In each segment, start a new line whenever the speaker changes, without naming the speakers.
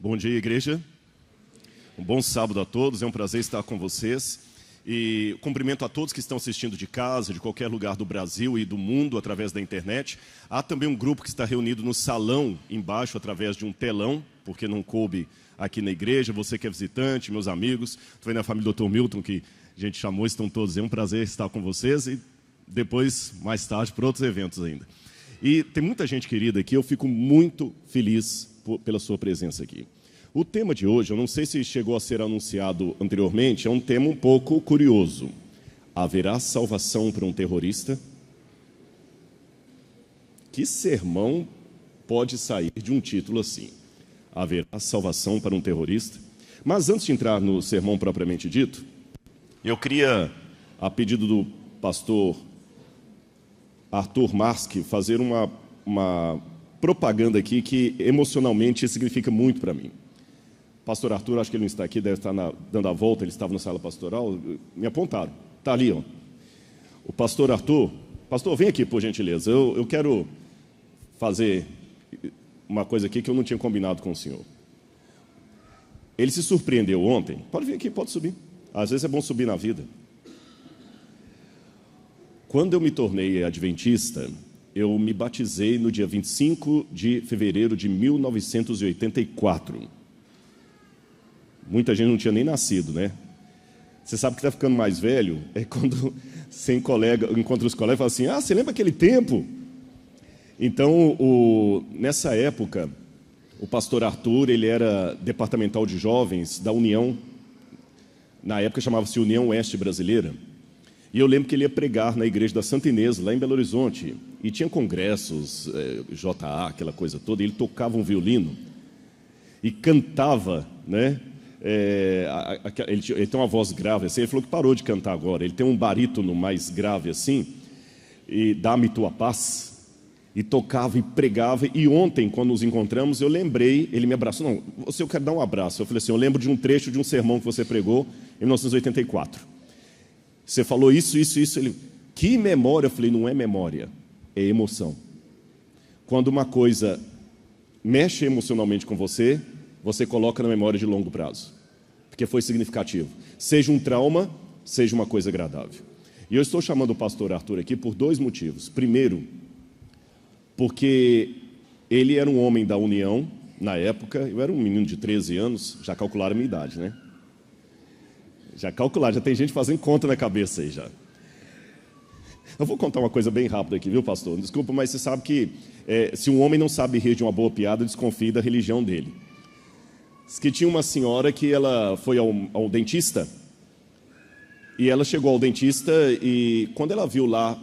Bom dia, igreja. Um bom sábado a todos, é um prazer estar com vocês. E cumprimento a todos que estão assistindo de casa, de qualquer lugar do Brasil e do mundo, através da internet. Há também um grupo que está reunido no salão, embaixo, através de um telão, porque não coube aqui na igreja. Você que é visitante, meus amigos, estou vendo a família do Dr. Milton, que a gente chamou, estão todos aí. É um prazer estar com vocês e depois, mais tarde, por outros eventos ainda. E tem muita gente querida aqui, eu fico muito feliz pela sua presença aqui. O tema de hoje, eu não sei se chegou a ser anunciado anteriormente, é um tema um pouco curioso. Haverá salvação para um terrorista? Que sermão pode sair de um título assim? Haverá salvação para um terrorista? Mas antes de entrar no sermão propriamente dito, eu queria, a pedido do pastor Arthur Marski, fazer uma propaganda aqui que emocionalmente significa muito para mim. Pastor Arthur, acho que ele não está aqui, deve estar dando a volta, ele estava na sala pastoral, me apontaram, está ali, ó. O pastor Arthur, pastor, vem aqui por gentileza, eu quero fazer uma coisa aqui que eu não tinha combinado com o senhor. Ele se surpreendeu ontem, pode vir aqui, pode subir, às vezes é bom subir na vida. Quando eu me tornei adventista, eu me batizei no dia 25 de fevereiro de 1984. Muita gente não tinha nem nascido, né? Você sabe que está ficando mais velho, é quando você encontra os colegas e fala assim, ah, você lembra aquele tempo? Então, nessa época, o pastor Arthur, ele era departamental de jovens da União, na época chamava-se União Oeste Brasileira, e eu lembro que ele ia pregar na igreja da Santa Inês, lá em Belo Horizonte, e tinha congressos, JA, aquela coisa toda, e ele tocava um violino e cantava, né? Ele tem uma voz grave assim, ele falou que parou de cantar agora, ele tem um barítono mais grave assim, e dá-me tua paz, e tocava e pregava, e ontem, quando nos encontramos, eu lembrei, ele me abraçou, não, eu quero dar um abraço, eu falei assim, eu lembro de um trecho de um sermão que você pregou em 1984, você falou isso, ele, que memória? Eu falei, não é memória, é emoção. Quando uma coisa mexe emocionalmente com você, você coloca na memória de longo prazo, porque foi significativo. Seja um trauma, seja uma coisa agradável. E eu estou chamando o pastor Arthur aqui por dois motivos. Primeiro, porque ele era um homem da União, na época, eu era um menino de 13 anos, já calcularam a minha idade, né? Já calcularam, já tem gente fazendo conta na cabeça aí já. Eu vou contar uma coisa bem rápida aqui, viu, pastor? Desculpa, mas você sabe que se um homem não sabe rir de uma boa piada, desconfie da religião dele. Diz que tinha uma senhora que ela foi ao dentista, e ela chegou ao dentista e quando ela viu lá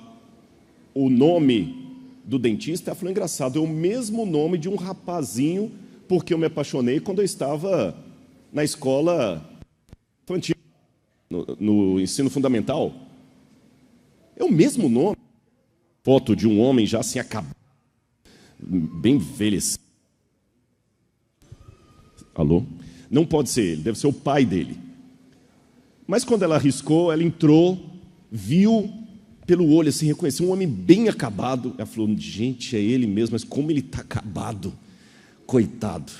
o nome do dentista, ela falou, engraçado, é o mesmo nome de um rapazinho porque eu me apaixonei quando eu estava na escola infantil, no ensino fundamental. É o mesmo nome. Foto de um homem já assim acabado, bem envelhecido. Alô? Não pode ser ele, deve ser o pai dele. Mas quando ela arriscou, ela entrou, viu pelo olho, assim, reconheceu um homem bem acabado. Ela falou, gente, é ele mesmo, mas como ele está acabado, coitado.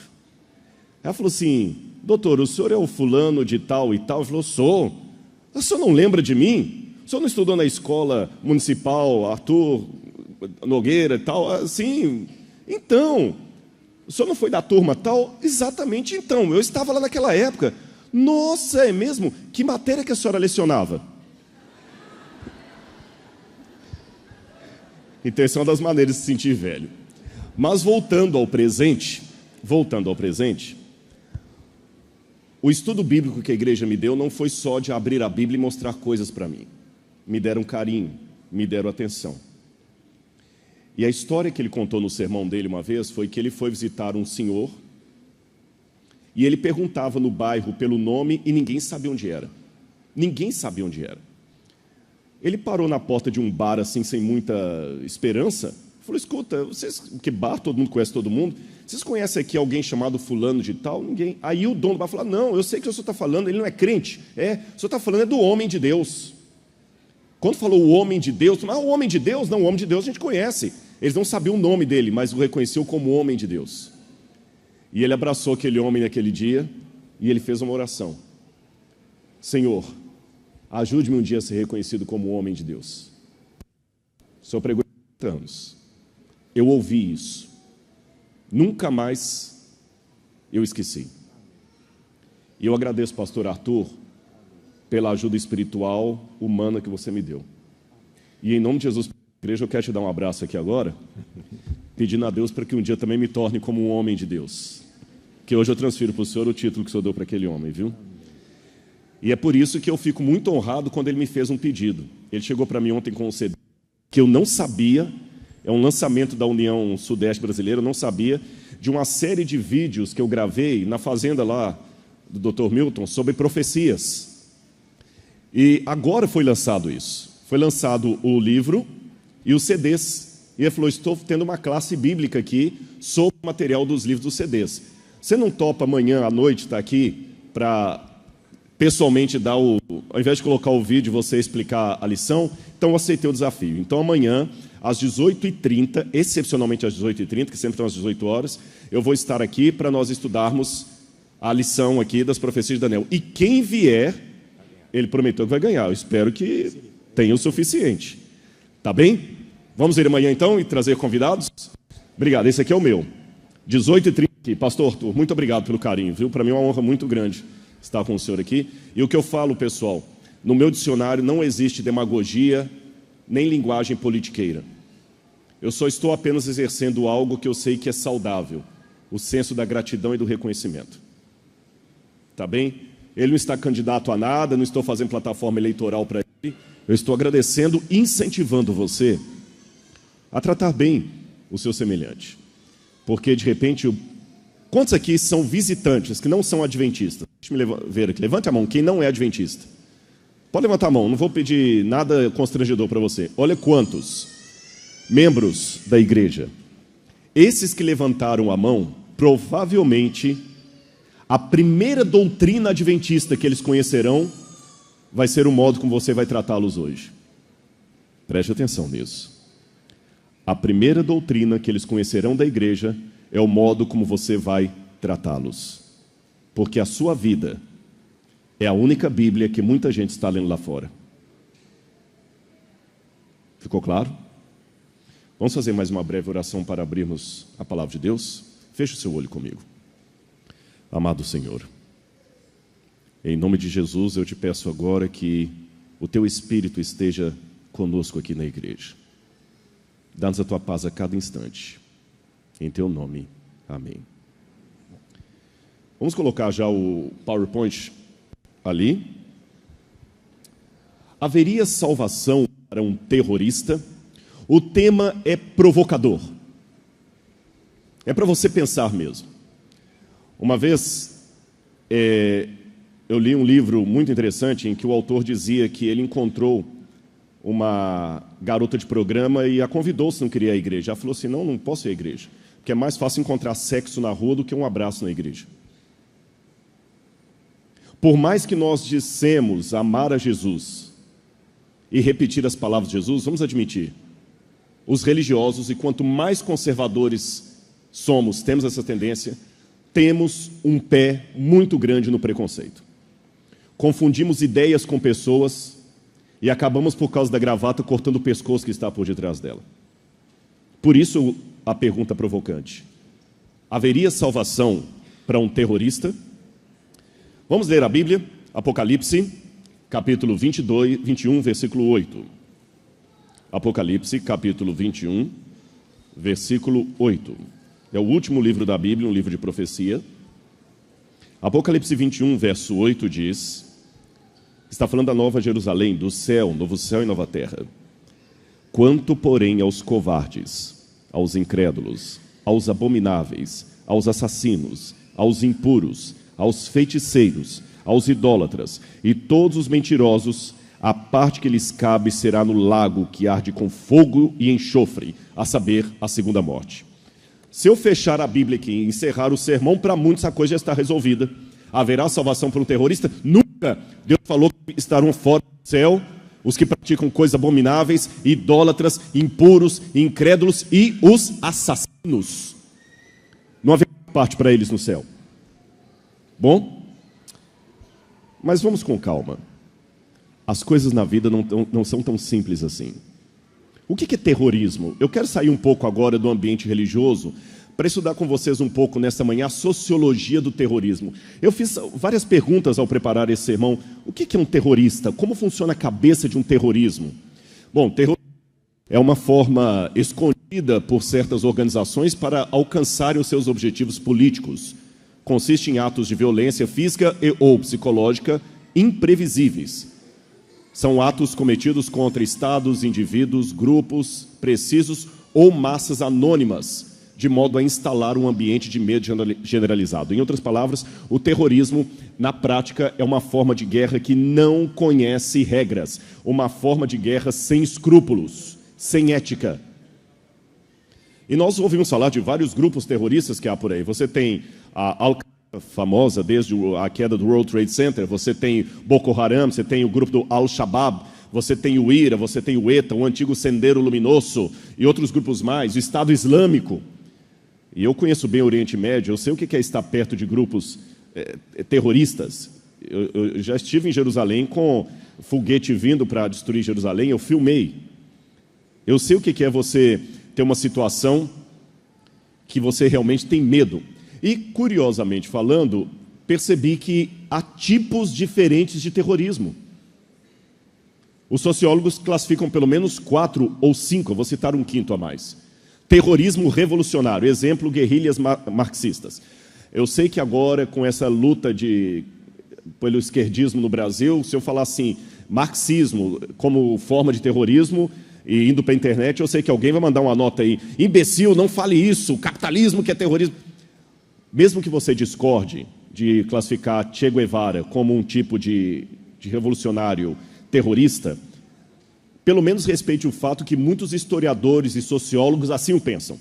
Ela falou assim, doutor, o senhor é o fulano de tal e tal? Ele falou, sou. O senhor não lembra de mim? O senhor não estudou na escola municipal, Arthur Nogueira e tal? Sim, então... O senhor não foi da turma tal? Exatamente, então, eu estava lá naquela época. Nossa, é mesmo? Que matéria que a senhora lecionava? Então, essa é uma das maneiras de se sentir velho. Mas voltando ao presente, o estudo bíblico que a igreja me deu não foi só de abrir a Bíblia e mostrar coisas para mim. Me deram carinho, me deram atenção. E a história que ele contou no sermão dele uma vez foi que ele foi visitar um senhor e ele perguntava no bairro pelo nome e ninguém sabia onde era. Ninguém sabia onde era. Ele parou na porta de um bar assim, sem muita esperança, falou, escuta, vocês, que bar, todo mundo conhece todo mundo, vocês conhecem aqui alguém chamado fulano de tal? Ninguém. Aí o dono do bar falou, não, eu sei que o senhor está falando, ele não é crente. O senhor está falando do homem de Deus. Quando falou o homem de Deus, o homem de Deus? Não, o homem de Deus a gente conhece. Eles não sabiam o nome dele, mas o reconheceu como homem de Deus. E ele abraçou aquele homem naquele dia e ele fez uma oração. Senhor, ajude-me um dia a ser reconhecido como um homem de Deus. O Senhor pregou 30 anos. Eu ouvi isso. Nunca mais eu esqueci. E eu agradeço, pastor Arthur, pela ajuda espiritual, humana que você me deu. E em nome de Jesus, igreja, eu quero te dar um abraço aqui agora, pedindo a Deus para que um dia também me torne como um homem de Deus. Que hoje eu transfiro para o Senhor o título que o Senhor deu para aquele homem, viu? E é por isso que eu fico muito honrado quando ele me fez um pedido. Ele chegou para mim ontem com um CD que eu não sabia, é um lançamento da União Sudeste Brasileira, eu não sabia, de uma série de vídeos que eu gravei na fazenda lá do Dr. Milton sobre profecias. E agora foi lançado isso. Foi lançado o livro e os CDs. E ele falou, estou tendo uma classe bíblica aqui sobre o material dos livros dos CDs. Você não topa amanhã à noite estar aqui para pessoalmente dar ao invés de colocar o vídeo, você explicar a lição? Então eu aceitei o desafio. Então amanhã, às 18h30, excepcionalmente às 18h30, que sempre são às 18 horas, eu vou estar aqui para nós estudarmos a lição aqui das profecias de Daniel. E quem vier, ele prometeu que vai ganhar. Eu espero que tenha o suficiente. Tá bem? Vamos ir amanhã então e trazer convidados? Obrigado, esse aqui é o meu. 18h30 aqui. Pastor Arthur, muito obrigado pelo carinho, viu? Para mim é uma honra muito grande estar com o senhor aqui. E o que eu falo, pessoal, no meu dicionário não existe demagogia nem linguagem politiqueira. Eu só estou apenas exercendo algo que eu sei que é saudável, o senso da gratidão e do reconhecimento. Tá bem? Ele não está candidato a nada, não estou fazendo plataforma eleitoral para ele. Eu estou agradecendo e incentivando você a tratar bem o seu semelhante. Porque, de repente, quantos aqui são visitantes, que não são adventistas? Deixa eu ver aqui. Levante a mão, quem não é adventista. Pode levantar a mão, não vou pedir nada constrangedor para você. Olha quantos membros da igreja. Esses que levantaram a mão, provavelmente, a primeira doutrina adventista que eles conhecerão vai ser o modo como você vai tratá-los hoje. Preste atenção nisso. A primeira doutrina que eles conhecerão da igreja é o modo como você vai tratá-los. Porque a sua vida é a única Bíblia que muita gente está lendo lá fora. Ficou claro? Vamos fazer mais uma breve oração para abrirmos a palavra de Deus? Feche o seu olho comigo. Amado Senhor, em nome de Jesus eu te peço agora que o teu Espírito esteja conosco aqui na igreja. Dá-nos a tua paz a cada instante. Em teu nome, amém. Vamos colocar já o PowerPoint ali. Haveria salvação para um terrorista? O tema é provocador. É para você pensar mesmo. Uma vez, eu li um livro muito interessante em que o autor dizia que ele encontrou uma garota de programa e a convidou se não queria ir à igreja. Ela falou assim, não posso ir à igreja, porque é mais fácil encontrar sexo na rua do que um abraço na igreja. Por mais que nós dissemos amar a Jesus e repetir as palavras de Jesus, vamos admitir, os religiosos, e quanto mais conservadores somos, temos essa tendência, temos um pé muito grande no preconceito. Confundimos ideias com pessoas e acabamos, por causa da gravata, cortando o pescoço que está por detrás dela. Por isso, a pergunta provocante. Haveria salvação para um terrorista? Vamos ler a Bíblia, Apocalipse, capítulo 21, versículo 8. Apocalipse, capítulo 21, versículo 8. É o último livro da Bíblia, um livro de profecia. Apocalipse 21, verso 8 diz... Está falando da Nova Jerusalém, do céu, novo céu e nova terra. Quanto, porém, aos covardes, aos incrédulos, aos abomináveis, aos assassinos, aos impuros, aos feiticeiros, aos idólatras e todos os mentirosos, a parte que lhes cabe será no lago que arde com fogo e enxofre, a saber, a segunda morte. Se eu fechar a Bíblia aqui e encerrar o sermão, para muitos a coisa já está resolvida. Haverá salvação para um terrorista? Nunca. Deus falou que estarão fora do céu os que praticam coisas abomináveis, idólatras, impuros, incrédulos e os assassinos. Não haverá parte para eles no céu. Bom? Mas vamos com calma. As coisas na vida não são tão simples assim. O que é terrorismo? Eu quero sair um pouco agora do ambiente religioso para estudar com vocês um pouco nesta manhã a sociologia do terrorismo. Eu fiz várias perguntas ao preparar esse sermão. O que é um terrorista? Como funciona a cabeça de um terrorismo? Bom, terrorismo é uma forma escondida por certas organizações para alcançarem os seus objetivos políticos. Consiste em atos de violência física ou psicológica imprevisíveis. São atos cometidos contra estados, indivíduos, grupos precisos ou massas anônimas, de modo a instalar um ambiente de medo generalizado. Em outras palavras, o terrorismo, na prática, é uma forma de guerra que não conhece regras, uma forma de guerra sem escrúpulos, sem ética. E nós ouvimos falar de vários grupos terroristas que há por aí. Você tem a Al-Qaeda, famosa desde a queda do World Trade Center, você tem Boko Haram, você tem o grupo do Al-Shabaab, você tem o IRA, você tem o ETA, o antigo Sendero Luminoso e outros grupos mais, o Estado Islâmico. E eu conheço bem o Oriente Médio, eu sei o que é estar perto de grupos terroristas. Eu já estive em Jerusalém com foguete vindo para destruir Jerusalém, eu filmei. Eu sei o que é você ter uma situação que você realmente tem medo. E, curiosamente falando, percebi que há tipos diferentes de terrorismo. Os sociólogos classificam pelo menos 4 ou 5, eu vou citar um quinto a mais. Terrorismo revolucionário, exemplo, guerrilhas marxistas. Eu sei que agora, com essa luta pelo esquerdismo no Brasil, se eu falar assim, marxismo como forma de terrorismo, e indo para a internet, eu sei que alguém vai mandar uma nota aí, imbecil, não fale isso, capitalismo que é terrorismo. Mesmo que você discorde de classificar Che Guevara como um tipo de revolucionário terrorista, pelo menos respeite o fato que muitos historiadores e sociólogos assim o pensam.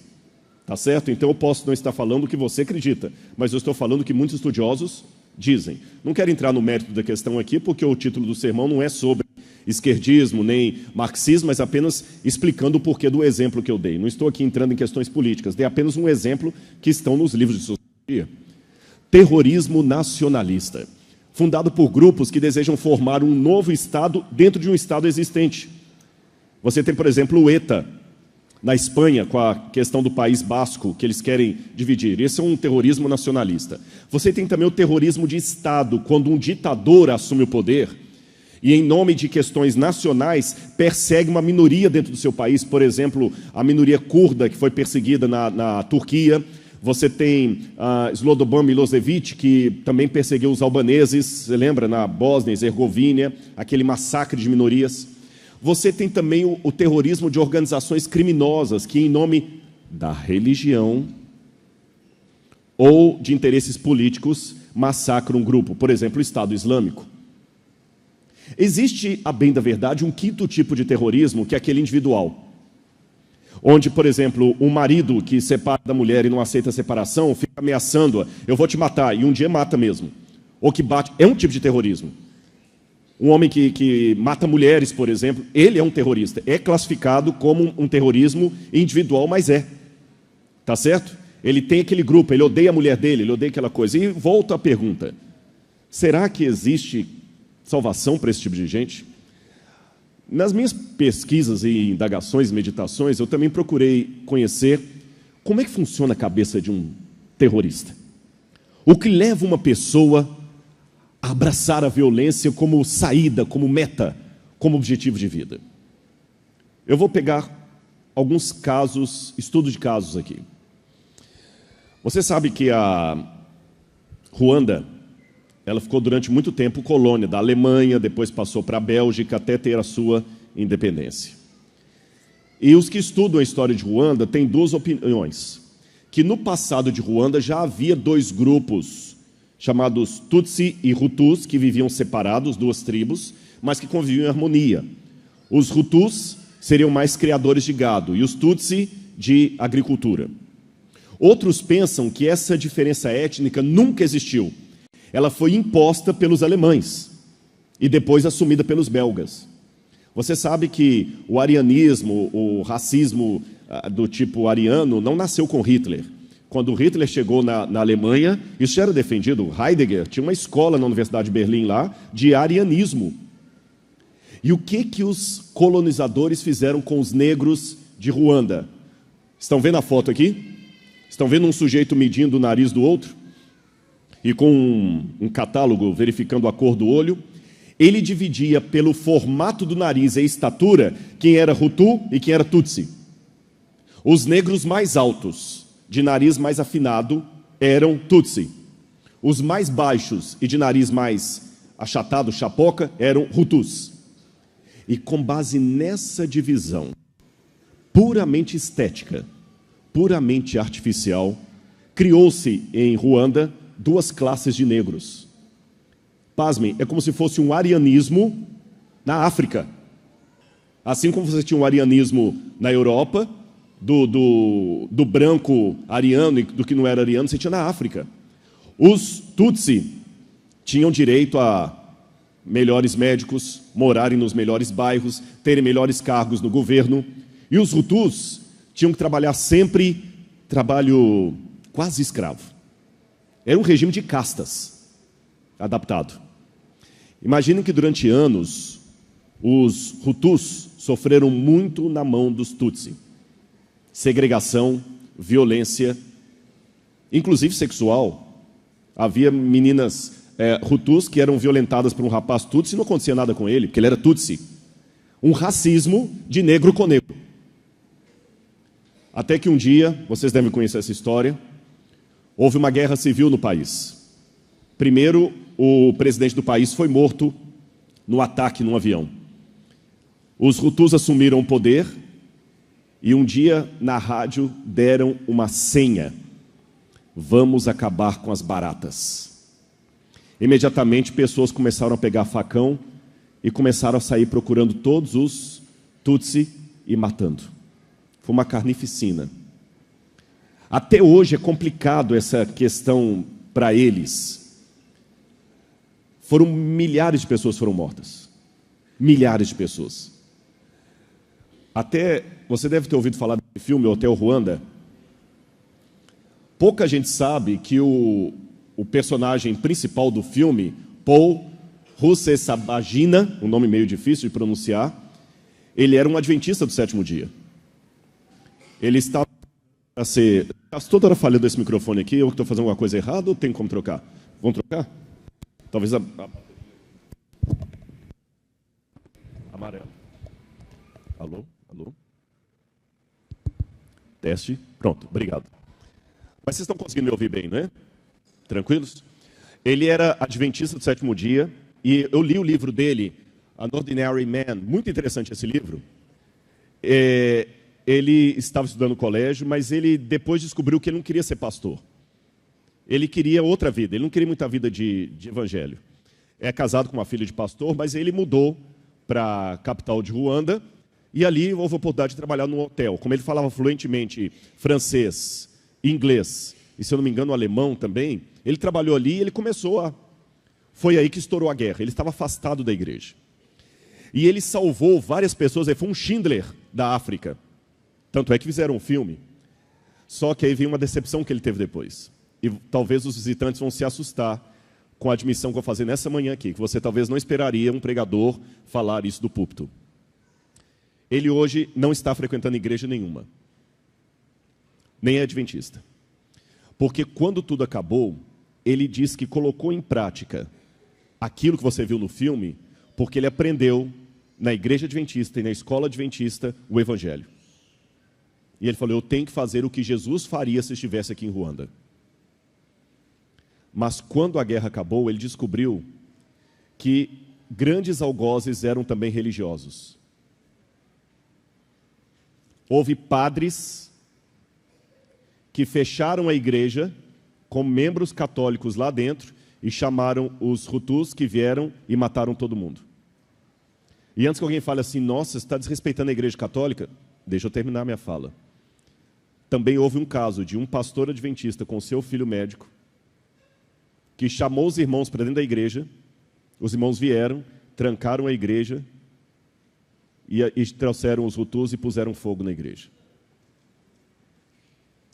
Tá certo? Então eu posso não estar falando o que você acredita, mas eu estou falando o que muitos estudiosos dizem. Não quero entrar no mérito da questão aqui, porque o título do sermão não é sobre esquerdismo nem marxismo, mas apenas explicando o porquê do exemplo que eu dei. Não estou aqui entrando em questões políticas, dei apenas um exemplo que estão nos livros de sociologia. Terrorismo nacionalista, fundado por grupos que desejam formar um novo Estado dentro de um Estado existente. Você tem, por exemplo, o ETA, na Espanha, com a questão do País Basco, que eles querem dividir. Esse é um terrorismo nacionalista. Você tem também o terrorismo de Estado, quando um ditador assume o poder e, em nome de questões nacionais, persegue uma minoria dentro do seu país. Por exemplo, a minoria curda, que foi perseguida na Turquia. Você tem Slobodan Milošević, que também perseguiu os albaneses, você lembra, na Bósnia e Herzegovina, aquele massacre de minorias. Você tem também o terrorismo de organizações criminosas, que em nome da religião ou de interesses políticos massacram um grupo, por exemplo, o Estado Islâmico. Existe, a bem da verdade, um quinto tipo de terrorismo, que é aquele individual, onde, por exemplo, um marido que separa da mulher e não aceita a separação, fica ameaçando-a, eu vou te matar, e um dia mata mesmo. Ou que bate, é um tipo de terrorismo. Um homem que mata mulheres, por exemplo, ele é um terrorista. É classificado como um terrorismo individual, mas é. Tá certo? Ele tem aquele grupo, ele odeia a mulher dele, ele odeia aquela coisa. E volto à pergunta, será que existe salvação para esse tipo de gente? Nas minhas pesquisas e indagações, meditações, eu também procurei conhecer como é que funciona a cabeça de um terrorista. O que leva uma pessoa a abraçar a violência como saída, como meta, como objetivo de vida. Eu vou pegar alguns casos, estudo de casos aqui. Você sabe que a Ruanda, ela ficou durante muito tempo colônia da Alemanha, depois passou para a Bélgica até ter a sua independência. E os que estudam a história de Ruanda têm duas opiniões. Que no passado de Ruanda já havia dois grupos, chamados Tutsi e Hutus, que viviam separados, duas tribos, mas que conviviam em harmonia. Os Hutus seriam mais criadores de gado e os Tutsi de agricultura. Outros pensam que essa diferença étnica nunca existiu. Ela foi imposta pelos alemães e depois assumida pelos belgas. Você sabe que o arianismo, o racismo do tipo ariano, não nasceu com Hitler. Quando Hitler chegou na Alemanha, isso já era defendido. Heidegger tinha uma escola na Universidade de Berlim lá, de arianismo. E o que os colonizadores fizeram com os negros de Ruanda? Estão vendo a foto aqui? Estão vendo um sujeito medindo o nariz do outro? E com um catálogo verificando a cor do olho? Ele dividia pelo formato do nariz e estatura quem era Hutu e quem era Tutsi. Os negros mais altos, de nariz mais afinado, eram Tutsi. Os mais baixos e de nariz mais achatado, chapoca, eram Hutus. E com base nessa divisão, puramente estética, puramente artificial, criou-se em Ruanda 2 classes de negros. Pasmem, é como se fosse um arianismo na África. Assim como você tinha um arianismo na Europa, do branco ariano e do que não era ariano, você tinha na África. Os Tutsi tinham direito a melhores médicos, morarem nos melhores bairros, terem melhores cargos no governo. E os Hutus tinham que trabalhar sempre trabalho quase escravo. Era um regime de castas adaptado. Imaginem que durante anos os Hutus sofreram muito na mão dos Tutsi. Segregação, violência, inclusive sexual. Havia meninas Hutus que eram violentadas por um rapaz Tutsi e não acontecia nada com ele, porque ele era Tutsi. Um racismo de negro com negro. Até que um dia, vocês devem conhecer essa história, houve uma guerra civil no país. Primeiro, o presidente do país foi morto no ataque num avião. Os Hutus assumiram o poder e um dia, na rádio, deram uma senha. Vamos acabar com as baratas. Imediatamente, pessoas começaram a pegar facão e começaram a sair procurando todos os Tutsi e matando. Foi uma carnificina. Até hoje é complicado essa questão para eles. Milhares de pessoas foram mortas. Milhares de pessoas. Até, você deve ter ouvido falar do filme Hotel Ruanda. Pouca gente sabe que o personagem principal do filme, Paul Rusesabagina, um nome meio difícil de pronunciar, ele era um adventista do 7º dia. Ele estava a ser... Está toda hora falhando esse microfone aqui, eu estou fazendo alguma coisa errada ou tem como trocar? Vamos trocar? Talvez amarelo. Alô? Alô? Teste. Pronto, obrigado. Mas vocês estão conseguindo me ouvir bem, não é? Tranquilos? Ele era adventista do 7º dia e eu li o livro dele, An Ordinary Man. Muito interessante esse livro. Ele estava estudando no colégio, mas ele depois descobriu que ele não queria ser pastor. Ele queria outra vida, ele não queria muita vida de evangelho. É casado com uma filha de pastor, mas ele mudou para a capital de Ruanda e ali houve a oportunidade de trabalhar num hotel. Como ele falava fluentemente francês, inglês e, se eu não me engano, alemão também, ele trabalhou ali e ele começou a... Foi aí que estourou a guerra, ele estava afastado da igreja. E ele salvou várias pessoas, ele foi um Schindler da África. Tanto é que fizeram um filme. Só que aí vem uma decepção que ele teve depois. E talvez os visitantes vão se assustar com a admissão que eu vou fazer nessa manhã aqui, que você talvez não esperaria um pregador falar isso do púlpito. Ele hoje não está frequentando igreja nenhuma. Nem é adventista. Porque quando tudo acabou, ele diz que colocou em prática aquilo que você viu no filme, porque ele aprendeu na igreja adventista e na escola adventista o evangelho. E ele falou, eu tenho que fazer o que Jesus faria se estivesse aqui em Ruanda. Mas quando a guerra acabou, ele descobriu que grandes algozes eram também religiosos. Houve padres que fecharam a igreja com membros católicos lá dentro e chamaram os Hutus que vieram e mataram todo mundo. E antes que alguém fale assim, nossa, você está desrespeitando a igreja católica, deixa eu terminar minha fala. Também houve um caso de um pastor adventista com seu filho médico que chamou os irmãos para dentro da igreja, os irmãos vieram, trancaram a igreja e trouxeram os Hutus e puseram fogo na igreja.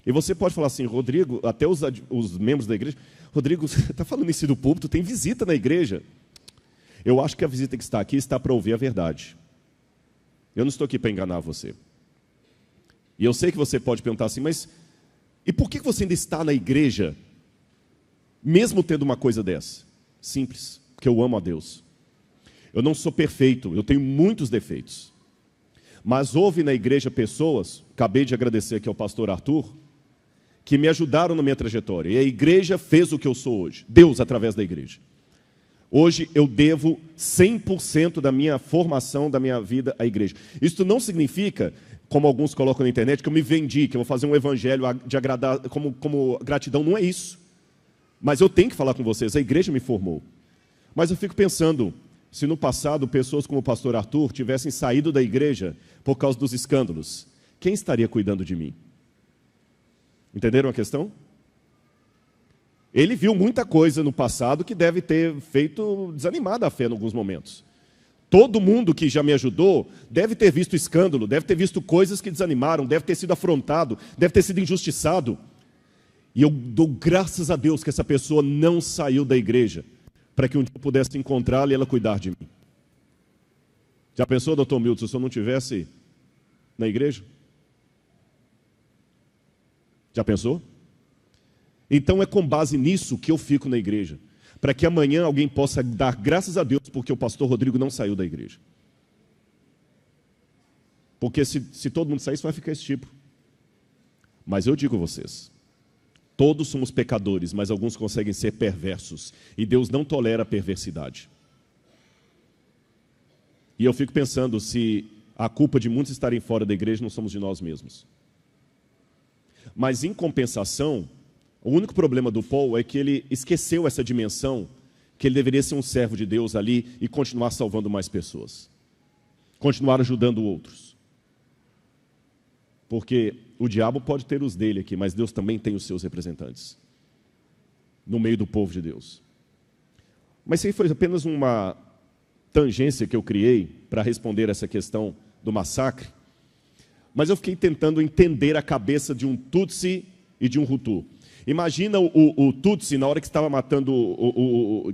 E você pode falar assim, Rodrigo, até os membros da igreja, Rodrigo, você está falando isso do púlpito, tem visita na igreja. Eu acho que a visita que está aqui está para ouvir a verdade. Eu não estou aqui para enganar você. E eu sei que você pode perguntar assim, mas e por que você ainda está na igreja, mesmo tendo uma coisa dessa? Simples, porque eu amo a Deus. Eu não sou perfeito, eu tenho muitos defeitos. Mas houve na igreja pessoas, acabei de agradecer aqui ao pastor Arthur, que me ajudaram na minha trajetória. E a igreja fez o que eu sou hoje. Deus através da igreja. Hoje eu devo 100% da minha formação, da minha vida à igreja. Isso não significa, como alguns colocam na internet, que eu me vendi, que eu vou fazer um evangelho de agradar, como gratidão. Não é isso. Mas eu tenho que falar com vocês, a igreja me formou. Mas eu fico pensando, se no passado pessoas como o pastor Arthur tivessem saído da igreja por causa dos escândalos, quem estaria cuidando de mim? Entenderam a questão? Ele viu muita coisa no passado que deve ter feito desanimar a fé em alguns momentos. Todo mundo que já me ajudou deve ter visto escândalo, deve ter visto coisas que desanimaram, deve ter sido afrontado, deve ter sido injustiçado. E eu dou graças a Deus que essa pessoa não saiu da igreja, para que um dia eu pudesse encontrá-la e ela cuidar de mim. Já pensou, doutor Milton, se o senhor não estivesse na igreja? Já pensou? Então é com base nisso que eu fico na igreja, para que amanhã alguém possa dar graças a Deus porque o pastor Rodrigo não saiu da igreja. Porque se todo mundo sair, vai ficar esse tipo. Mas eu digo a vocês, todos somos pecadores, mas alguns conseguem ser perversos, e Deus não tolera a perversidade. E eu fico pensando se a culpa de muitos estarem fora da igreja não somos de nós mesmos. Mas em compensação, o único problema do Paul é que ele esqueceu essa dimensão, que ele deveria ser um servo de Deus ali e continuar salvando mais pessoas. Continuar ajudando outros. Porque o diabo pode ter os dele aqui, mas Deus também tem os seus representantes no meio do povo de Deus. Mas isso aí foi apenas uma tangência que eu criei para responder essa questão do massacre. Mas eu fiquei tentando entender a cabeça de um Tutsi e de um Hutu. Imagina o Tutsi na hora que estava matando,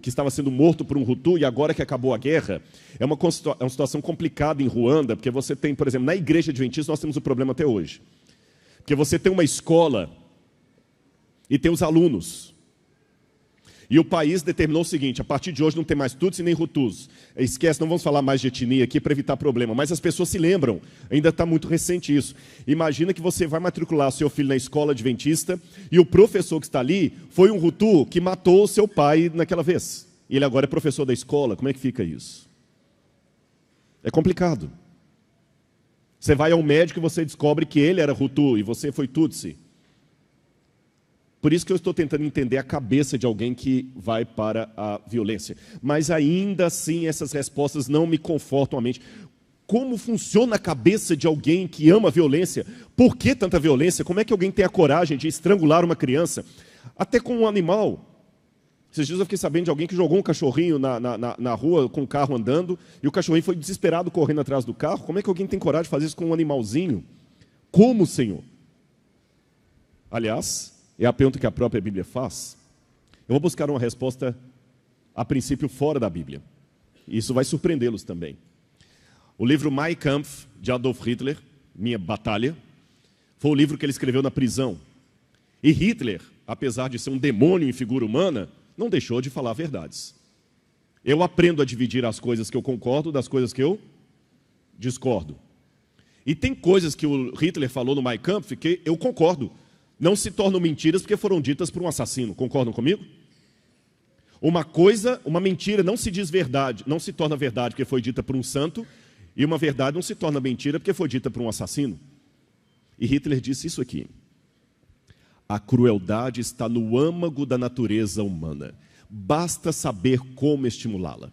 que estava sendo morto por um Hutu, e agora que acabou a guerra. É uma situação complicada em Ruanda, porque você tem, por exemplo, na igreja adventista nós temos um problema até hoje. Porque você tem uma escola e tem os alunos. E o país determinou o seguinte, a partir de hoje não tem mais Tutsi nem Hutus. Esquece, não vamos falar mais de etnia aqui para evitar problema, mas as pessoas se lembram, ainda está muito recente isso. Imagina que você vai matricular seu filho na escola adventista e o professor que está ali foi um Hutu que matou o seu pai naquela vez. E ele agora é professor da escola, como é que fica isso? É complicado. Você vai ao médico e você descobre que ele era Hutu e você foi Tutsi. Por isso que eu estou tentando entender a cabeça de alguém que vai para a violência. Mas ainda assim essas respostas não me confortam a mente. Como funciona a cabeça de alguém que ama a violência? Por que tanta violência? Como é que alguém tem a coragem de estrangular uma criança? Até com um animal. Esses dias eu fiquei sabendo de alguém que jogou um cachorrinho na rua com o carro andando, e o cachorrinho foi desesperado correndo atrás do carro. Como é que alguém tem coragem de fazer isso com um animalzinho? Como, Senhor? Aliás, é a pergunta que a própria Bíblia faz. Eu vou buscar uma resposta, a princípio, fora da Bíblia. Isso vai surpreendê-los também. O livro Mein Kampf, de Adolf Hitler, Minha Batalha, foi o livro que ele escreveu na prisão. E Hitler, apesar de ser um demônio em figura humana, não deixou de falar verdades. Eu aprendo a dividir as coisas que eu concordo das coisas que eu discordo. E tem coisas que o Hitler falou no Mein Kampf que eu concordo. Não se tornam mentiras porque foram ditas por um assassino. Concordam comigo? Uma mentira não se diz verdade, não se torna verdade porque foi dita por um santo, e uma verdade não se torna mentira porque foi dita por um assassino. E Hitler disse isso aqui: a crueldade está no âmago da natureza humana. Basta saber como estimulá-la.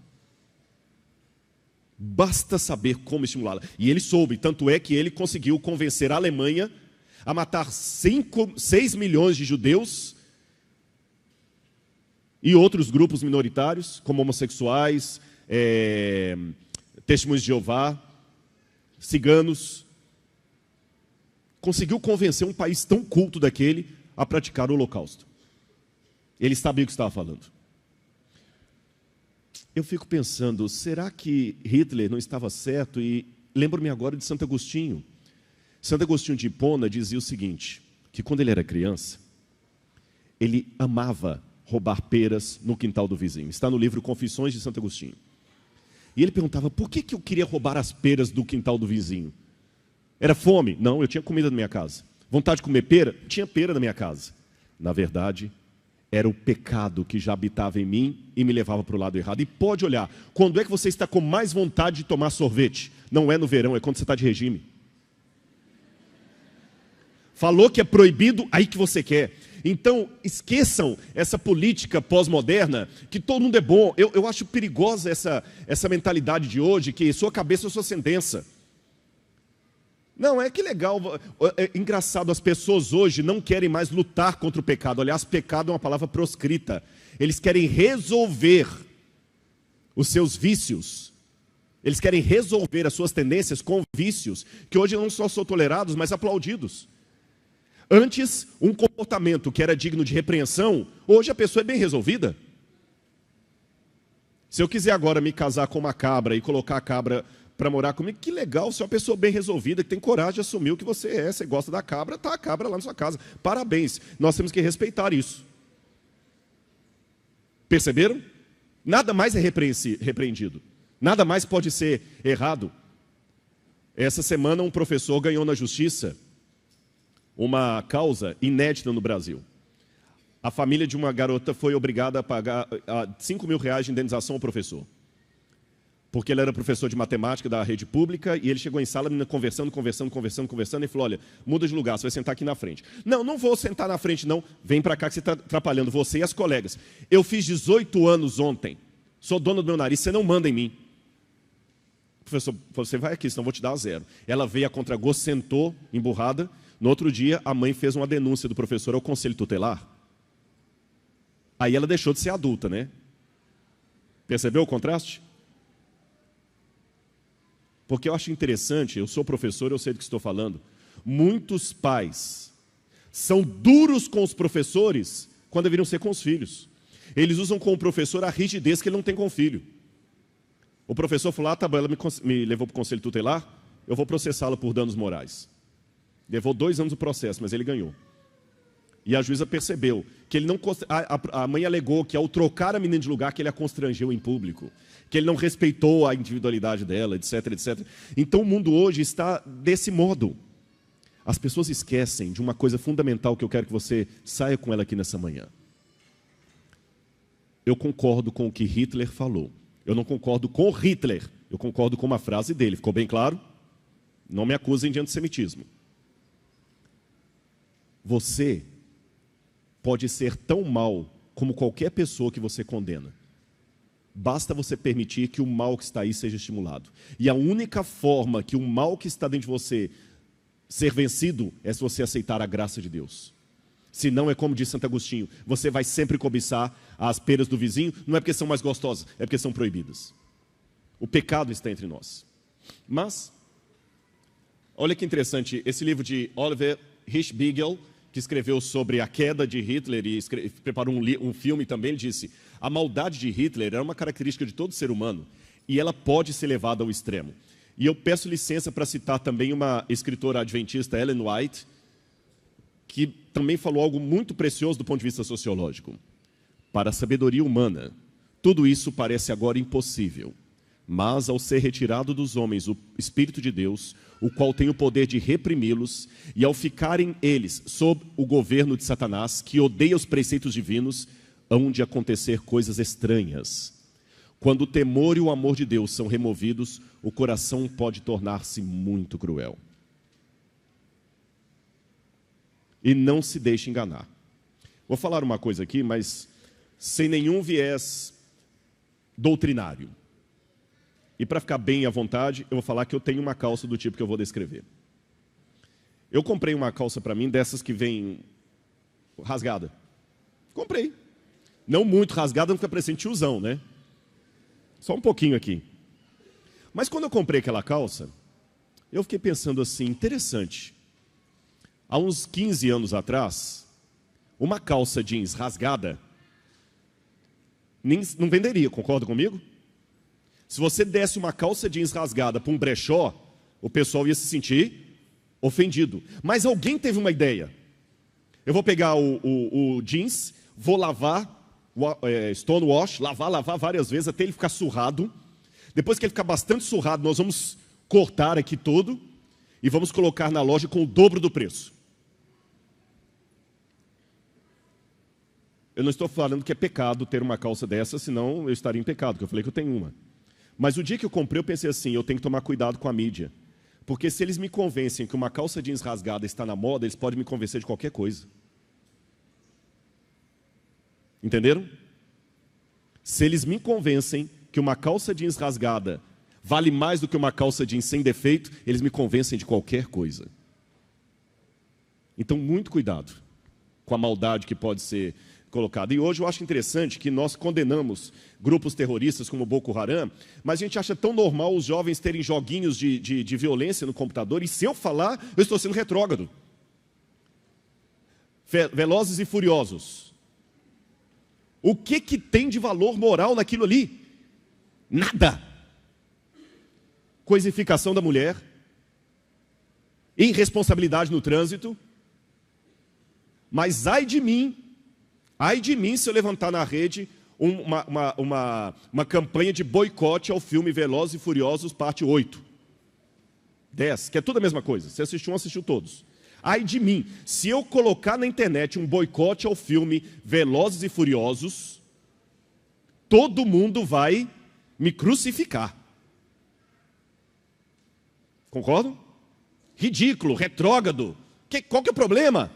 Basta saber como estimulá-la. E ele soube, tanto é que ele conseguiu convencer a Alemanha a matar 6 milhões de judeus e outros grupos minoritários, como homossexuais, testemunhos de Jeová, ciganos. conseguiu convencer um país tão culto daquele a praticar o Holocausto. Ele sabia o que estava falando. Eu fico pensando, será que Hitler não estava certo? E lembro-me agora de Santo Agostinho. Santo Agostinho de Hipona dizia o seguinte, que quando ele era criança, ele amava roubar peras no quintal do vizinho. Está no livro Confissões de Santo Agostinho. E ele perguntava, por que eu queria roubar as peras do quintal do vizinho? Era fome? Não, eu tinha comida na minha casa. Vontade de comer pera? Tinha pera na minha casa. Na verdade, era o pecado que já habitava em mim e me levava para o lado errado. E pode olhar, quando é que você está com mais vontade de tomar sorvete? Não é no verão, é quando você está de regime. Falou que é proibido, aí que você quer. Então, esqueçam essa política pós-moderna, que todo mundo é bom. Eu acho perigosa essa mentalidade de hoje, que sua cabeça é sua sentença. Não, é que legal. É engraçado, as pessoas hoje não querem mais lutar contra o pecado. Aliás, pecado é uma palavra proscrita. Eles querem resolver os seus vícios. Eles querem resolver as suas tendências com vícios, que hoje não só são tolerados, mas aplaudidos. Antes, um comportamento que era digno de repreensão, hoje a pessoa é bem resolvida. Se eu quiser agora me casar com uma cabra e colocar a cabra para morar comigo, que legal, você é uma pessoa bem resolvida, que tem coragem de assumir o que você é. Você gosta da cabra, está a cabra lá na sua casa. Parabéns, nós temos que respeitar isso. Perceberam? Nada mais é repreendido. Nada mais pode ser errado. Essa semana um professor ganhou na justiça uma causa inédita no Brasil. A família de uma garota foi obrigada a pagar R$5.000 de indenização ao professor. Porque ele era professor de matemática da rede pública e ele chegou em sala, a menina conversando e falou, olha, muda de lugar, você vai sentar aqui na frente. Não vou sentar na frente não, vem para cá que você está atrapalhando você e as colegas. Eu fiz 18 anos ontem, sou dona do meu nariz, você não manda em mim. O professor falou, você vai aqui, senão eu vou te dar 0. Ela veio a contragosto, sentou, emburrada. No outro dia, a mãe fez uma denúncia do professor ao conselho tutelar. Aí ela deixou de ser adulta, né? Percebeu o contraste? Porque eu acho interessante, eu sou professor, eu sei do que estou falando. Muitos pais são duros com os professores quando deveriam ser com os filhos. Eles usam com o professor a rigidez que ele não tem com o filho. O professor falou, tá bom, ela me levou para o conselho tutelar, eu vou processá-la por danos morais. Levou 2 anos o processo, mas ele ganhou. E a juíza percebeu que ele não... A mãe alegou que ao trocar a menina de lugar, que ele a constrangeu em público. Que ele não respeitou a individualidade dela, etc, etc. Então o mundo hoje está desse modo. As pessoas esquecem de uma coisa fundamental que eu quero que você saia com ela aqui nessa manhã. Eu concordo com o que Hitler falou. Eu não concordo com Hitler. Eu concordo com uma frase dele. Ficou bem claro? Não me acusem de antissemitismo. Você pode ser tão mal como qualquer pessoa que você condena. Basta você permitir que o mal que está aí seja estimulado. E a única forma que o mal que está dentro de você ser vencido é se você aceitar a graça de Deus. Se não, é como diz Santo Agostinho, você vai sempre cobiçar as peras do vizinho, não é porque são mais gostosas, é porque são proibidas. O pecado está entre nós. Mas, olha que interessante, esse livro de Oliver Hirschbiegel, que escreveu sobre a queda de Hitler e preparou um filme também, ele disse, a maldade de Hitler era uma característica de todo ser humano e ela pode ser levada ao extremo. E eu peço licença para citar também uma escritora adventista, Ellen White, que também falou algo muito precioso do ponto de vista sociológico. Para a sabedoria humana, tudo isso parece agora impossível. Mas, ao ser retirado dos homens o Espírito de Deus, o qual tem o poder de reprimi-los, e ao ficarem eles sob o governo de Satanás, que odeia os preceitos divinos, hão de acontecer coisas estranhas. Quando o temor e o amor de Deus são removidos, o coração pode tornar-se muito cruel. E não se deixe enganar. Vou falar uma coisa aqui, mas sem nenhum viés doutrinário. E para ficar bem à vontade, eu vou falar que eu tenho uma calça do tipo que eu vou descrever. Eu comprei uma calça para mim, dessas que vem rasgada. Comprei. Não muito rasgada, não fica parecendo tiozão, né? Só um pouquinho aqui. Mas quando eu comprei aquela calça, eu fiquei pensando assim, interessante. Há uns 15 anos atrás, uma calça jeans rasgada não venderia, concorda comigo? Se você desse uma calça jeans rasgada para um brechó, o pessoal ia se sentir ofendido. Mas alguém teve uma ideia. Eu vou pegar o jeans, vou lavar, stonewash, lavar várias vezes até ele ficar surrado. Depois que ele ficar bastante surrado, nós vamos cortar aqui todo e vamos colocar na loja com o dobro do preço. Eu não estou falando que é pecado ter uma calça dessa, senão eu estaria em pecado, porque eu falei que eu tenho uma. Mas o dia que eu comprei, eu pensei assim, eu tenho que tomar cuidado com a mídia. Porque se eles me convencem que uma calça jeans rasgada está na moda, eles podem me convencer de qualquer coisa. Entenderam? Se eles me convencem que uma calça jeans rasgada vale mais do que uma calça jeans sem defeito, eles me convencem de qualquer coisa. Então, muito cuidado com a maldade que pode ser colocada. E hoje eu acho interessante que nós condenamos grupos terroristas como o Boko Haram, mas a gente acha tão normal os jovens terem joguinhos de violência no computador, e se eu falar, eu estou sendo retrógrado. Velozes e Furiosos. O que tem de valor moral naquilo ali? Nada. Coisificação da mulher, irresponsabilidade no trânsito, mas ai de mim se eu levantar na rede uma campanha de boicote ao filme Velozes e Furiosos, parte 8, 10, que é tudo a mesma coisa. Você assistiu um, assistiu todos. Ai de mim, se eu colocar na internet um boicote ao filme Velozes e Furiosos, todo mundo vai me crucificar. Concordam? Ridículo, retrógrado. Qual que é o problema?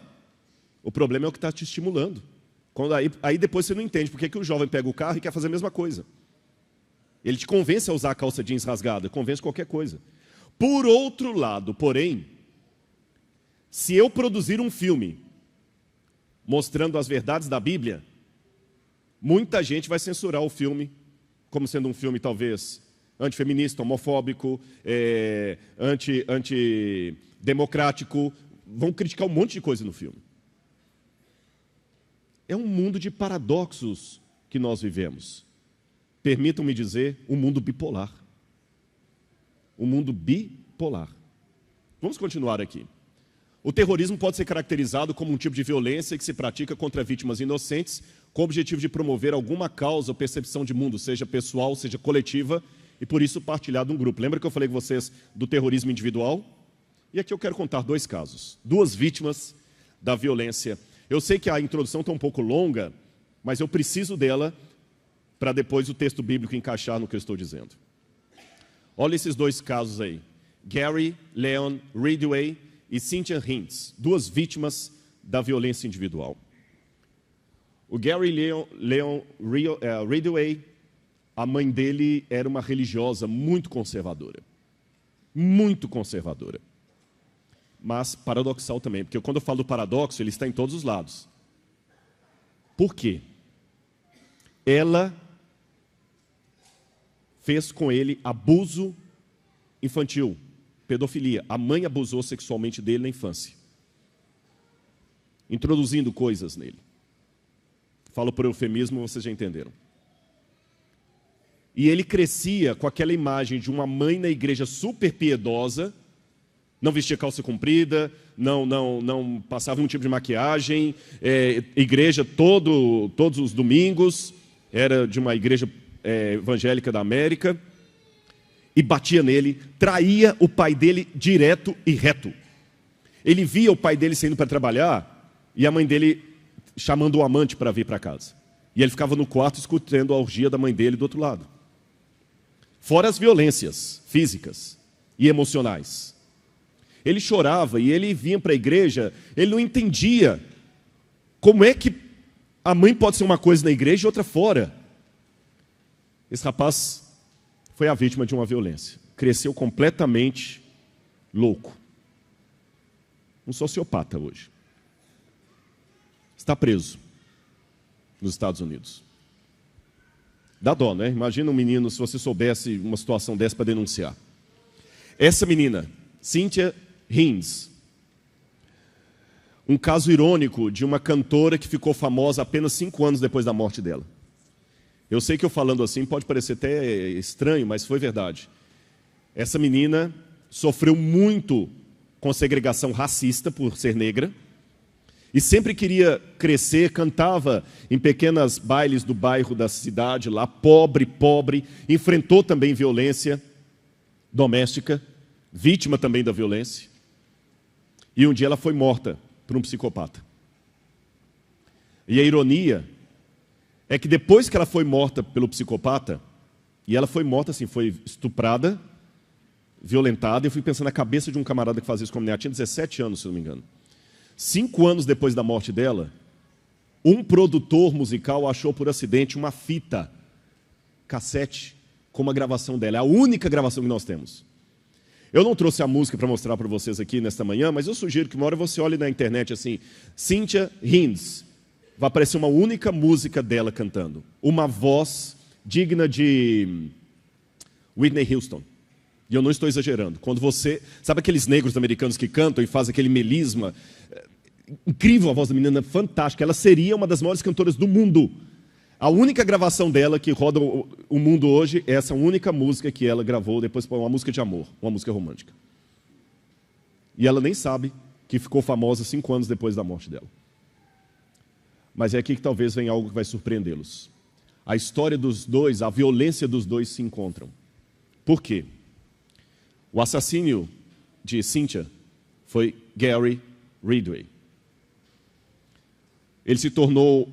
O problema é o que está te estimulando. Aí depois você não entende porque que o jovem pega o carro e quer fazer a mesma coisa. Ele te convence a usar a calça jeans rasgada, convence qualquer coisa. Por outro lado, porém, se eu produzir um filme mostrando as verdades da Bíblia, muita gente vai censurar o filme como sendo um filme talvez antifeminista, homofóbico, antidemocrático. Vão criticar um monte de coisa no filme. É um mundo de paradoxos que nós vivemos. Permitam-me dizer, um mundo bipolar. Um mundo bipolar. Vamos continuar aqui. O terrorismo pode ser caracterizado como um tipo de violência que se pratica contra vítimas inocentes, com o objetivo de promover alguma causa ou percepção de mundo, seja pessoal, seja coletiva, e por isso partilhar de um grupo. Lembra que eu falei com vocês do terrorismo individual? E aqui eu quero contar dois casos. Duas vítimas da violência. Eu sei que a introdução está um pouco longa, mas eu preciso dela para depois o texto bíblico encaixar no que eu estou dizendo. Olha esses dois casos aí. Gary Leon Ridgway e Cynthia Hinds, duas vítimas da violência individual. O Gary Leon Ridgway, a mãe dele era uma religiosa muito conservadora. Muito conservadora. Mas paradoxal também, porque quando eu falo do paradoxo, ele está em todos os lados. Por quê? Ela fez com ele abuso infantil, pedofilia. A mãe abusou sexualmente dele na infância, introduzindo coisas nele. Falo por eufemismo, vocês já entenderam. E ele crescia com aquela imagem de uma mãe na igreja super piedosa, não vestia calça comprida, não passava um tipo de maquiagem, igreja todos os domingos, era de uma igreja evangélica da América, e batia nele, traía o pai dele direto e reto. Ele via o pai dele saindo para trabalhar, e a mãe dele chamando o amante para vir para casa. E ele ficava no quarto escutando a orgia da mãe dele do outro lado. Fora as violências físicas e emocionais. Ele chorava e ele vinha para a igreja, ele não entendia como é que a mãe pode ser uma coisa na igreja e outra fora. Esse rapaz foi a vítima de uma violência. Cresceu completamente louco. Um sociopata hoje. Está preso nos Estados Unidos. Dá dó, né? Imagina um menino, se você soubesse uma situação dessa para denunciar. Essa menina, Cynthia Hinds, um caso irônico de uma cantora que ficou famosa apenas 5 anos depois da morte dela. Eu sei que eu falando assim pode parecer até estranho, mas foi verdade. Essa menina sofreu muito com segregação racista por ser negra e sempre queria crescer, cantava em pequenos bailes do bairro da cidade lá, pobre, enfrentou também violência doméstica, vítima também da violência. E um dia ela foi morta por um psicopata. E a ironia é que depois que ela foi morta pelo psicopata, e ela foi morta assim, foi estuprada, violentada, eu fui pensando na cabeça de um camarada que fazia isso comigo. Ela tinha 17 anos, se não me engano. 5 anos depois da morte dela, um produtor musical achou por acidente uma fita cassete com uma gravação dela. É a única gravação que nós temos. Eu não trouxe a música para mostrar para vocês aqui nesta manhã, mas eu sugiro que uma hora você olhe na internet assim, Cynthia Hinds. Vai aparecer uma única música dela cantando. Uma voz digna de Whitney Houston. E eu não estou exagerando. Quando você... Sabe aqueles negros americanos que cantam e fazem aquele melisma? Incrível a voz da menina, fantástica. Ela seria uma das maiores cantoras do mundo. A única gravação dela que roda o mundo hoje é essa única música que ela gravou, depois uma música de amor, uma música romântica. E ela nem sabe que ficou famosa 5 anos depois da morte dela. Mas é aqui que talvez venha algo que vai surpreendê-los. A história dos dois, a violência dos dois se encontram. Por quê? O assassínio de Cynthia foi Gary Ridgway. Ele se tornou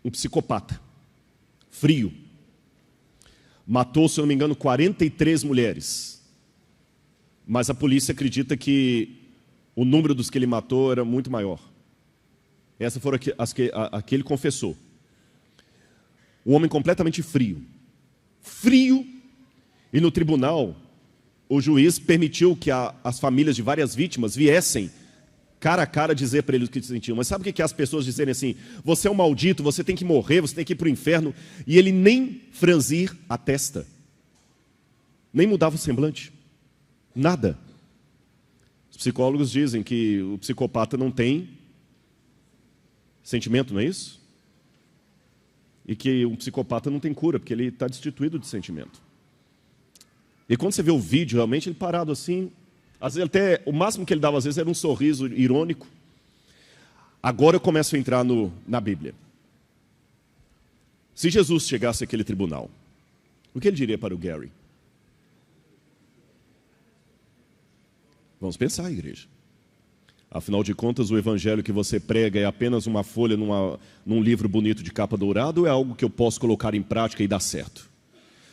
um psicopata, frio. Matou, se eu não me engano, 43 mulheres. Mas a polícia acredita que o número dos que ele matou era muito maior. Essas foram as que ele confessou. Um homem completamente frio. Frio. E no tribunal, o juiz permitiu que as famílias de várias vítimas viessem cara a cara dizer para ele o que sentiam. Mas sabe o que é as pessoas dizerem assim? Você é um maldito, você tem que morrer, você tem que ir para o inferno. E ele nem franzir a testa. Nem mudava o semblante. Nada. Os psicólogos dizem que o psicopata não tem sentimento, não é isso? E que um psicopata não tem cura, porque ele está destituído de sentimento. E quando você vê o vídeo, realmente, ele parado assim, às vezes até, o máximo que ele dava às vezes era um sorriso irônico. Agora eu começo a entrar na Bíblia. Se Jesus chegasse àquele tribunal, o que ele diria para o Gary? Vamos pensar, igreja. Afinal de contas, o evangelho que você prega é apenas uma folha num livro bonito de capa dourada ou é algo que eu posso colocar em prática e dar certo?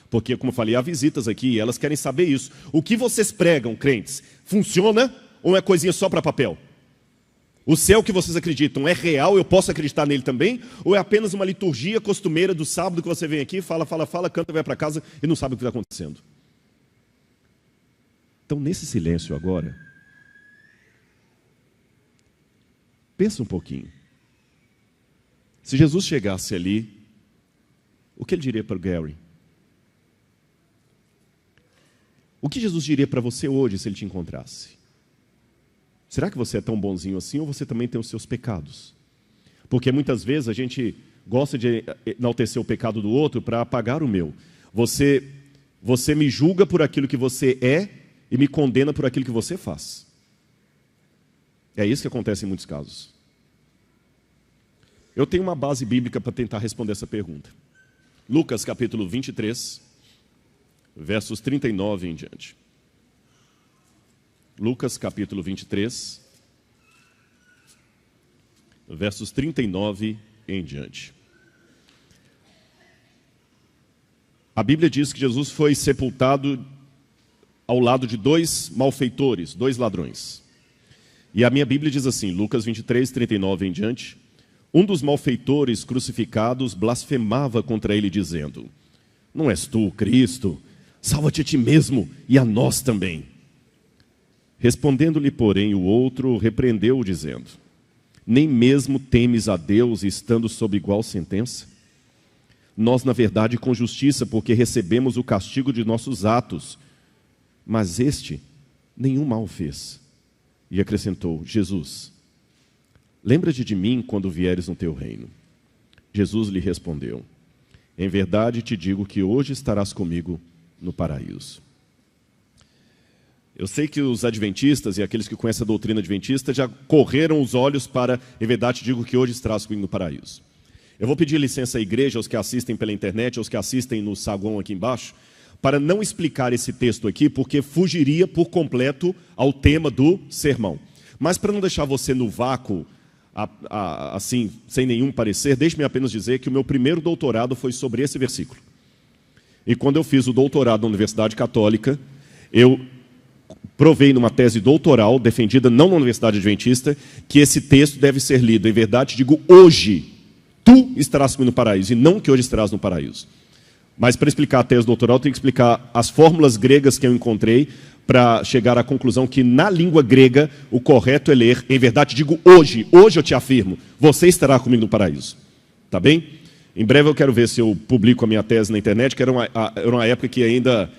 Porque, como eu falei, há visitas aqui e elas querem saber isso. O que vocês pregam, crentes, funciona ou é coisinha só para papel? O céu que vocês acreditam é real, eu posso acreditar nele também? Ou é apenas uma liturgia costumeira do sábado que você vem aqui, fala, canta, vai para casa e não sabe o que está acontecendo? Então, nesse silêncio agora, pensa um pouquinho. Se Jesus chegasse ali, o que ele diria para o Gary? O que Jesus diria para você hoje se ele te encontrasse? Será que você é tão bonzinho assim ou você também tem os seus pecados? Porque muitas vezes a gente gosta de enaltecer o pecado do outro para apagar o meu. Você me julga por aquilo que você é e me condena por aquilo que você faz. É isso que acontece em muitos casos. Eu tenho uma base bíblica para tentar responder essa pergunta. Lucas capítulo 23, versos 39 em diante. Lucas capítulo 23, versos 39 em diante. A Bíblia diz que Jesus foi sepultado ao lado de 2 malfeitores, 2 ladrões. E a minha Bíblia diz assim, Lucas 23, 39 em diante, um dos malfeitores crucificados blasfemava contra ele, dizendo, não és tu, Cristo? Salva-te a ti mesmo e a nós também. Respondendo-lhe, porém, o outro repreendeu-o, dizendo, nem mesmo temes a Deus, estando sob igual sentença? Nós, na verdade, com justiça, porque recebemos o castigo de nossos atos, mas este nenhum mal fez. E acrescentou, Jesus, lembra-te de mim quando vieres no teu reino. Jesus lhe respondeu: em verdade te digo que hoje estarás comigo no paraíso. Eu sei que os adventistas e aqueles que conhecem a doutrina adventista já correram os olhos para, em verdade te digo que hoje estarás comigo no paraíso. Eu vou pedir licença à igreja, aos que assistem pela internet, aos que assistem no saguão aqui embaixo, para não explicar esse texto aqui, porque fugiria por completo ao tema do sermão. Mas para não deixar você no vácuo, assim, sem nenhum parecer, deixe-me apenas dizer que o meu primeiro doutorado foi sobre esse versículo. E quando eu fiz o doutorado na Universidade Católica, eu provei numa tese doutoral, defendida não na Universidade Adventista, que esse texto deve ser lido. Em verdade, digo, hoje, tu estarás comigo no paraíso, e não que hoje estarás no paraíso. Mas para explicar a tese doutoral, eu tenho que explicar as fórmulas gregas que eu encontrei para chegar à conclusão que na língua grega o correto é ler, em verdade, digo hoje eu te afirmo, você estará comigo no paraíso. Tá bem? Em breve eu quero ver se eu publico a minha tese na internet, que era uma época que ainda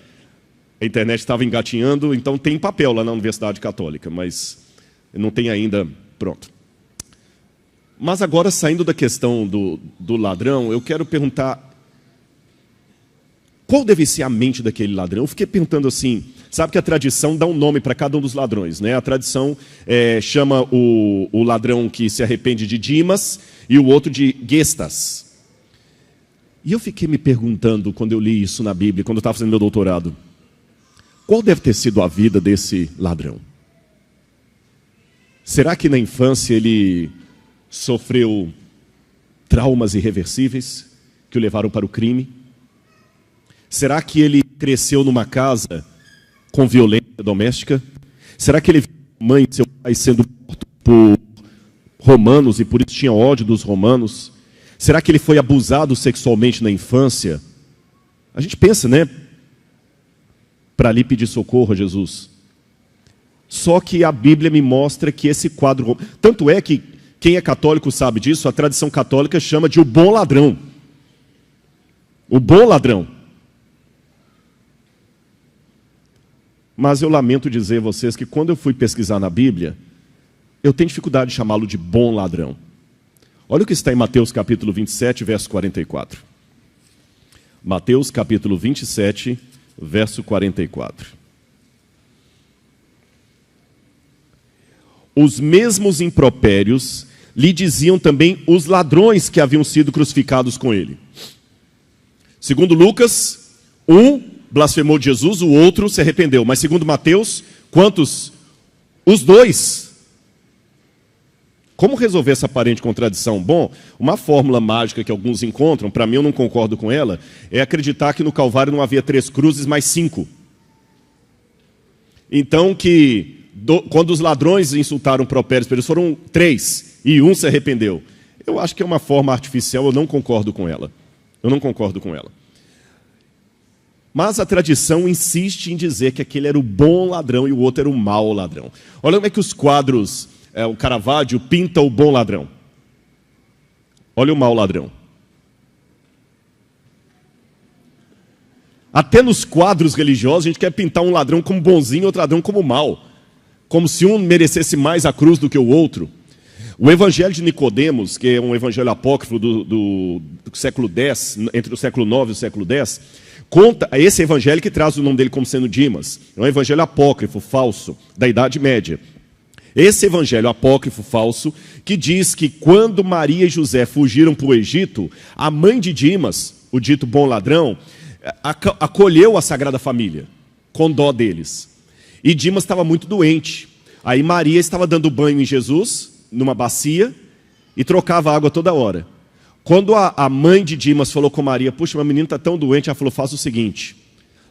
a internet estava engatinhando, então tem papel lá na Universidade Católica, mas não tem ainda pronto. Mas agora, saindo da questão do ladrão, eu quero perguntar qual deve ser a mente daquele ladrão. Eu fiquei perguntando assim, sabe que a tradição dá um nome para cada um dos ladrões, né? A tradição chama o ladrão que se arrepende de Dimas e o outro de Gestas. E eu fiquei me perguntando, quando eu li isso na Bíblia, quando eu estava fazendo meu doutorado, qual deve ter sido a vida desse ladrão? Será que na infância ele sofreu traumas irreversíveis que o levaram para o crime? Será que ele cresceu numa casa com violência doméstica? Será que ele viu mãe e seu pai sendo mortos por romanos e por isso tinha ódio dos romanos? Será que ele foi abusado sexualmente na infância? A gente pensa, né? Para ali pedir socorro a Jesus. Só que a Bíblia me mostra que esse quadro... Tanto é que quem é católico sabe disso, a tradição católica chama de o bom ladrão. O bom ladrão. Mas eu lamento dizer a vocês que quando eu fui pesquisar na Bíblia, eu tenho dificuldade de chamá-lo de bom ladrão. Olha o que está em Mateus capítulo 27, verso 44. Mateus capítulo 27, verso 44. Os mesmos impropérios lhe diziam também os ladrões que haviam sido crucificados com ele. Segundo Lucas, um blasfemou de Jesus, o outro se arrependeu. Mas segundo Mateus, quantos? Os dois. Como resolver essa aparente contradição? Bom, uma fórmula mágica que alguns encontram, para mim eu não concordo com ela, é acreditar que no Calvário não havia 3 cruzes, mas 5. Então quando os ladrões insultaram Propércio, eles foram 3 e um se arrependeu. Eu acho que é uma forma artificial, eu não concordo com ela. Eu não concordo com ela. Mas a tradição insiste em dizer que aquele era o bom ladrão e o outro era o mau ladrão. Olha como é que os quadros, o Caravaggio pinta o bom ladrão. Olha o mau ladrão. Até nos quadros religiosos a gente quer pintar um ladrão como bonzinho e outro ladrão como mau. Como se um merecesse mais a cruz do que o outro. O Evangelho de Nicodemos, que é um evangelho apócrifo do século X, entre o século IX e o século X, conta esse evangelho que traz o nome dele como sendo Dimas. É um evangelho apócrifo, falso, da Idade Média. Esse evangelho apócrifo, falso, que diz que quando Maria e José fugiram para o Egito, a mãe de Dimas, o dito bom ladrão, acolheu a Sagrada Família, com dó deles. E Dimas estava muito doente. Aí Maria estava dando banho em Jesus, numa bacia, e trocava água toda hora. Quando a mãe de Dimas falou com Maria, puxa, meu menino está tão doente, ela falou, faça o seguinte,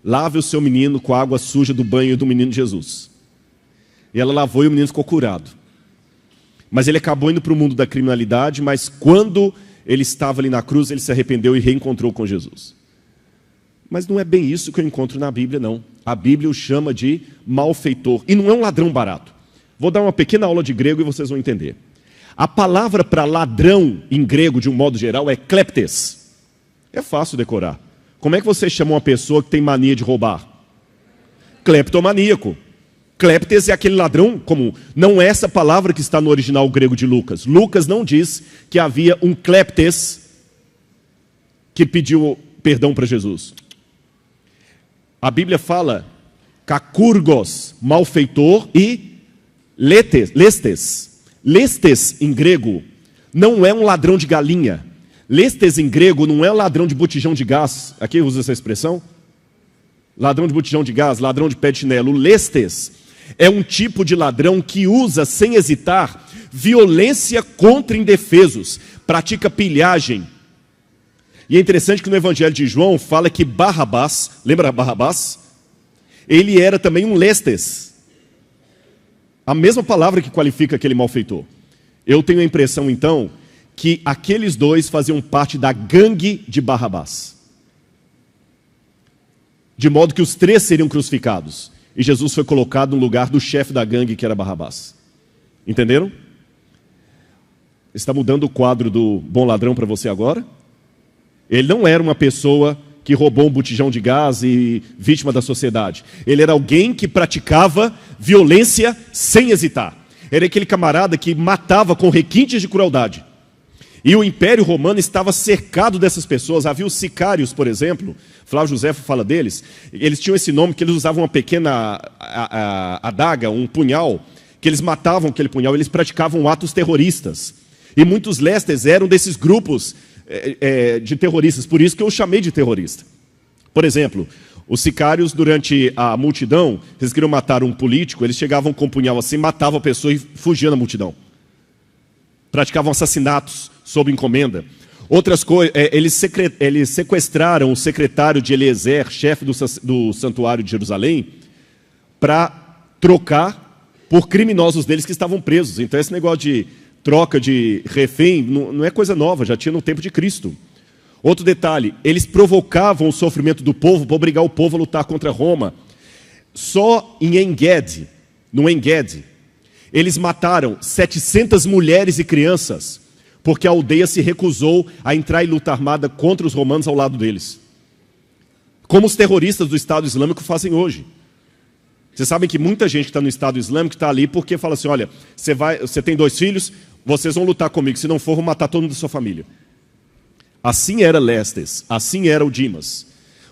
lave o seu menino com a água suja do banho do menino Jesus. E ela lavou e o menino ficou curado. Mas ele acabou indo para o mundo da criminalidade, mas quando ele estava ali na cruz, ele se arrependeu e reencontrou com Jesus. Mas não é bem isso que eu encontro na Bíblia, não. A Bíblia o chama de malfeitor, e não é um ladrão barato. Vou dar uma pequena aula de grego e vocês vão entender. A palavra para ladrão em grego, de um modo geral, é kleptes. É fácil decorar. Como é que você chama uma pessoa que tem mania de roubar? Cleptomaníaco. Cleptes é aquele ladrão comum. Não é essa palavra que está no original grego de Lucas. Lucas não diz que havia um cleptes que pediu perdão para Jesus. A Bíblia fala kakurgos, malfeitor, e lestes. Lestes em grego não é um ladrão de galinha. Lestes em grego não é um ladrão de botijão de gás. Aqui usa essa expressão. Ladrão de botijão de gás, ladrão de pé de chinelo. Lestes é um tipo de ladrão que usa, sem hesitar, violência contra indefesos. Pratica pilhagem. E é interessante que no Evangelho de João fala que Barrabás, lembra Barrabás? Ele era também um lestes. A mesma palavra que qualifica aquele malfeitor. Eu tenho a impressão, então, que aqueles dois faziam parte da gangue de Barrabás. De modo que os três seriam crucificados. E Jesus foi colocado no lugar do chefe da gangue, que era Barrabás. Entenderam? Está mudando o quadro do bom ladrão para você agora? Ele não era uma pessoa que roubou um botijão de gás e vítima da sociedade. Ele era alguém que praticava violência sem hesitar. Era aquele camarada que matava com requintes de crueldade. E o Império Romano estava cercado dessas pessoas. Havia os sicários, por exemplo. Flávio Josefo fala deles. Eles tinham esse nome que eles usavam uma pequena adaga, um punhal, que eles matavam aquele punhal. Eles praticavam atos terroristas. E muitos lestes eram desses grupos de terroristas, por isso que eu chamei de terrorista. Por exemplo, os sicários, durante a multidão, eles queriam matar um político, eles chegavam com um punhal assim, matavam a pessoa e fugiam da multidão. Praticavam assassinatos sob encomenda. Outras coisas, eles sequestraram o secretário de Eliezer, chefe do santuário de Jerusalém, para trocar por criminosos deles que estavam presos. Então esse negócio de troca de refém não é coisa nova, já tinha no tempo de Cristo. Outro detalhe, eles provocavam o sofrimento do povo para obrigar o povo a lutar contra Roma. Só em Engedi, no Engedi, eles mataram 700 mulheres e crianças, porque a aldeia se recusou a entrar em luta armada contra os romanos ao lado deles. Como os terroristas do Estado Islâmico fazem hoje. Vocês sabem que muita gente que está no Estado Islâmico está ali porque fala assim, olha, você tem 2 filhos, vocês vão lutar comigo, se não for, vou matar todo mundo da sua família. Assim era Lestes, assim era o Dimas.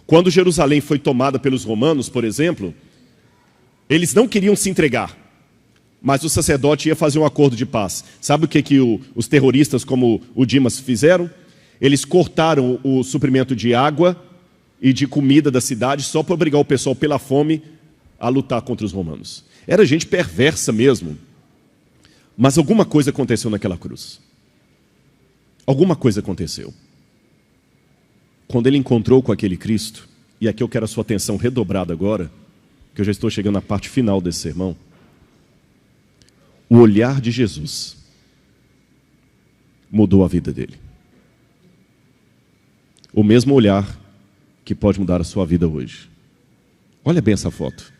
Quando Jerusalém foi tomada pelos romanos, por exemplo, eles não queriam se entregar, mas o sacerdote ia fazer um acordo de paz. Sabe o que os terroristas como o Dimas fizeram? Eles cortaram o suprimento de água e de comida da cidade só para obrigar o pessoal pela fome a lutar contra os romanos. Era gente perversa mesmo. Mas alguma coisa aconteceu naquela cruz. Alguma coisa aconteceu. Quando ele encontrou com aquele Cristo, e aqui eu quero a sua atenção redobrada agora, que eu já estou chegando na parte final desse sermão, o olhar de Jesus mudou a vida dele. O mesmo olhar que pode mudar a sua vida hoje. Olha bem essa foto.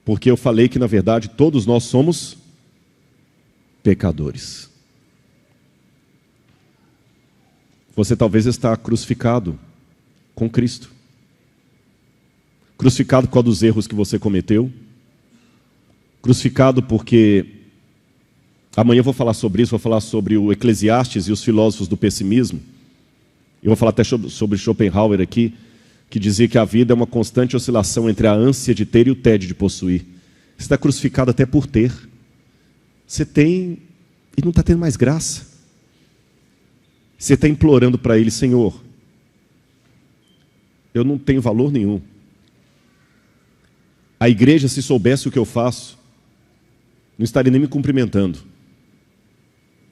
Porque eu falei que, na verdade, todos nós somos pecadores. Você talvez está crucificado com Cristo. Crucificado por causa dos erros que você cometeu. Crucificado porque... Amanhã eu vou falar sobre isso, vou falar sobre o Eclesiastes e os filósofos do pessimismo. Eu vou falar até sobre Schopenhauer aqui, que dizia que a vida é uma constante oscilação entre a ânsia de ter e o tédio de possuir. Você está crucificado até por ter. Você tem e não está tendo mais graça. Você está implorando para Ele, Senhor, eu não tenho valor nenhum. A igreja, se soubesse o que eu faço, não estaria nem me cumprimentando.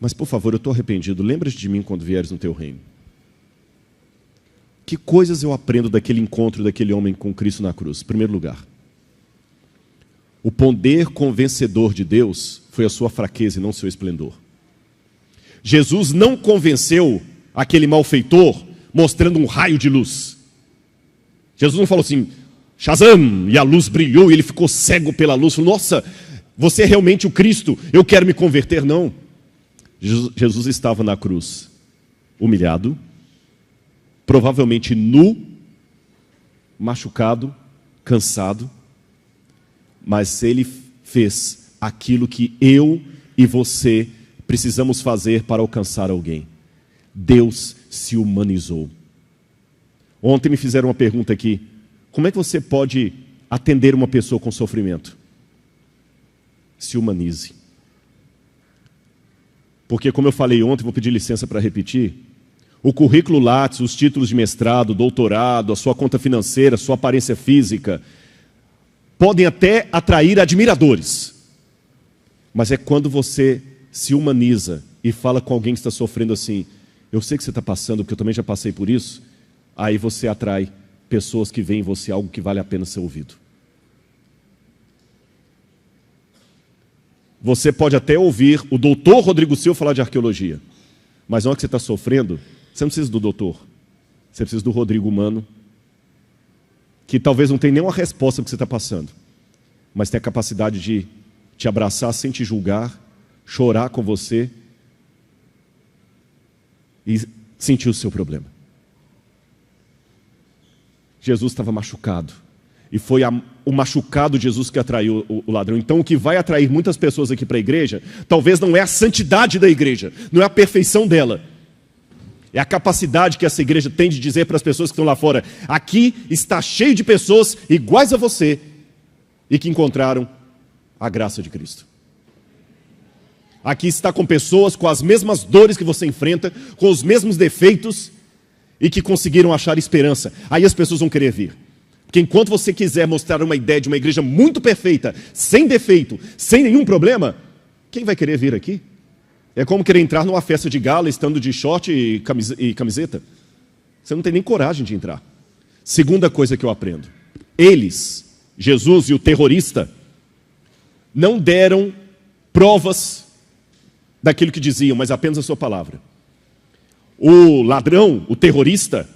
Mas, por favor, eu estou arrependido. Lembra-te de mim quando vieres no teu reino. Que coisas eu aprendo daquele encontro daquele homem com Cristo na cruz? Em primeiro lugar, o poder convencedor de Deus foi a sua fraqueza e não seu esplendor. Jesus não convenceu aquele malfeitor mostrando um raio de luz. Jesus não falou assim, Shazam, e a luz brilhou e ele ficou cego pela luz. Falou, nossa, você é realmente o Cristo, eu quero me converter. Não. Jesus estava na cruz, humilhado, provavelmente nu, machucado, cansado, mas ele fez aquilo que eu e você precisamos fazer para alcançar alguém. Deus se humanizou. Ontem me fizeram uma pergunta aqui: como é que você pode atender uma pessoa com sofrimento? Se humanize. Porque, como eu falei ontem, vou pedir licença para repetir, o currículo Lattes, os títulos de mestrado, doutorado, a sua conta financeira, a sua aparência física, podem até atrair admiradores. Mas é quando você se humaniza e fala com alguém que está sofrendo assim: eu sei que você está passando, porque eu também já passei por isso. Aí você atrai pessoas que veem em você algo que vale a pena ser ouvido. Você pode até ouvir o doutor Rodrigo Silva falar de arqueologia, mas na hora que você está sofrendo, você não precisa do doutor, você precisa do Rodrigo humano, que talvez não tenha nenhuma resposta do que você está passando, mas tem a capacidade de te abraçar sem te julgar, chorar com você e sentir o seu problema. Jesus estava machucado, e foi o machucado de Jesus que atraiu o ladrão. Então o que vai atrair muitas pessoas aqui para a igreja, talvez não é a santidade da igreja, não é a perfeição dela, é a capacidade que essa igreja tem de dizer para as pessoas que estão lá fora: aqui está cheio de pessoas iguais a você, e que encontraram a graça de Cristo. Aqui está com pessoas com as mesmas dores que você enfrenta, com os mesmos defeitos, e que conseguiram achar esperança. Aí as pessoas vão querer vir. Porque enquanto você quiser mostrar uma ideia de uma igreja muito perfeita, sem defeito, sem nenhum problema, quem vai querer vir aqui? É como querer entrar numa festa de gala estando de short e camiseta. Você não tem nem coragem de entrar. Segunda coisa que eu aprendo: eles, Jesus e o terrorista, não deram provas daquilo que diziam, mas apenas a sua palavra. O ladrão, o terrorista,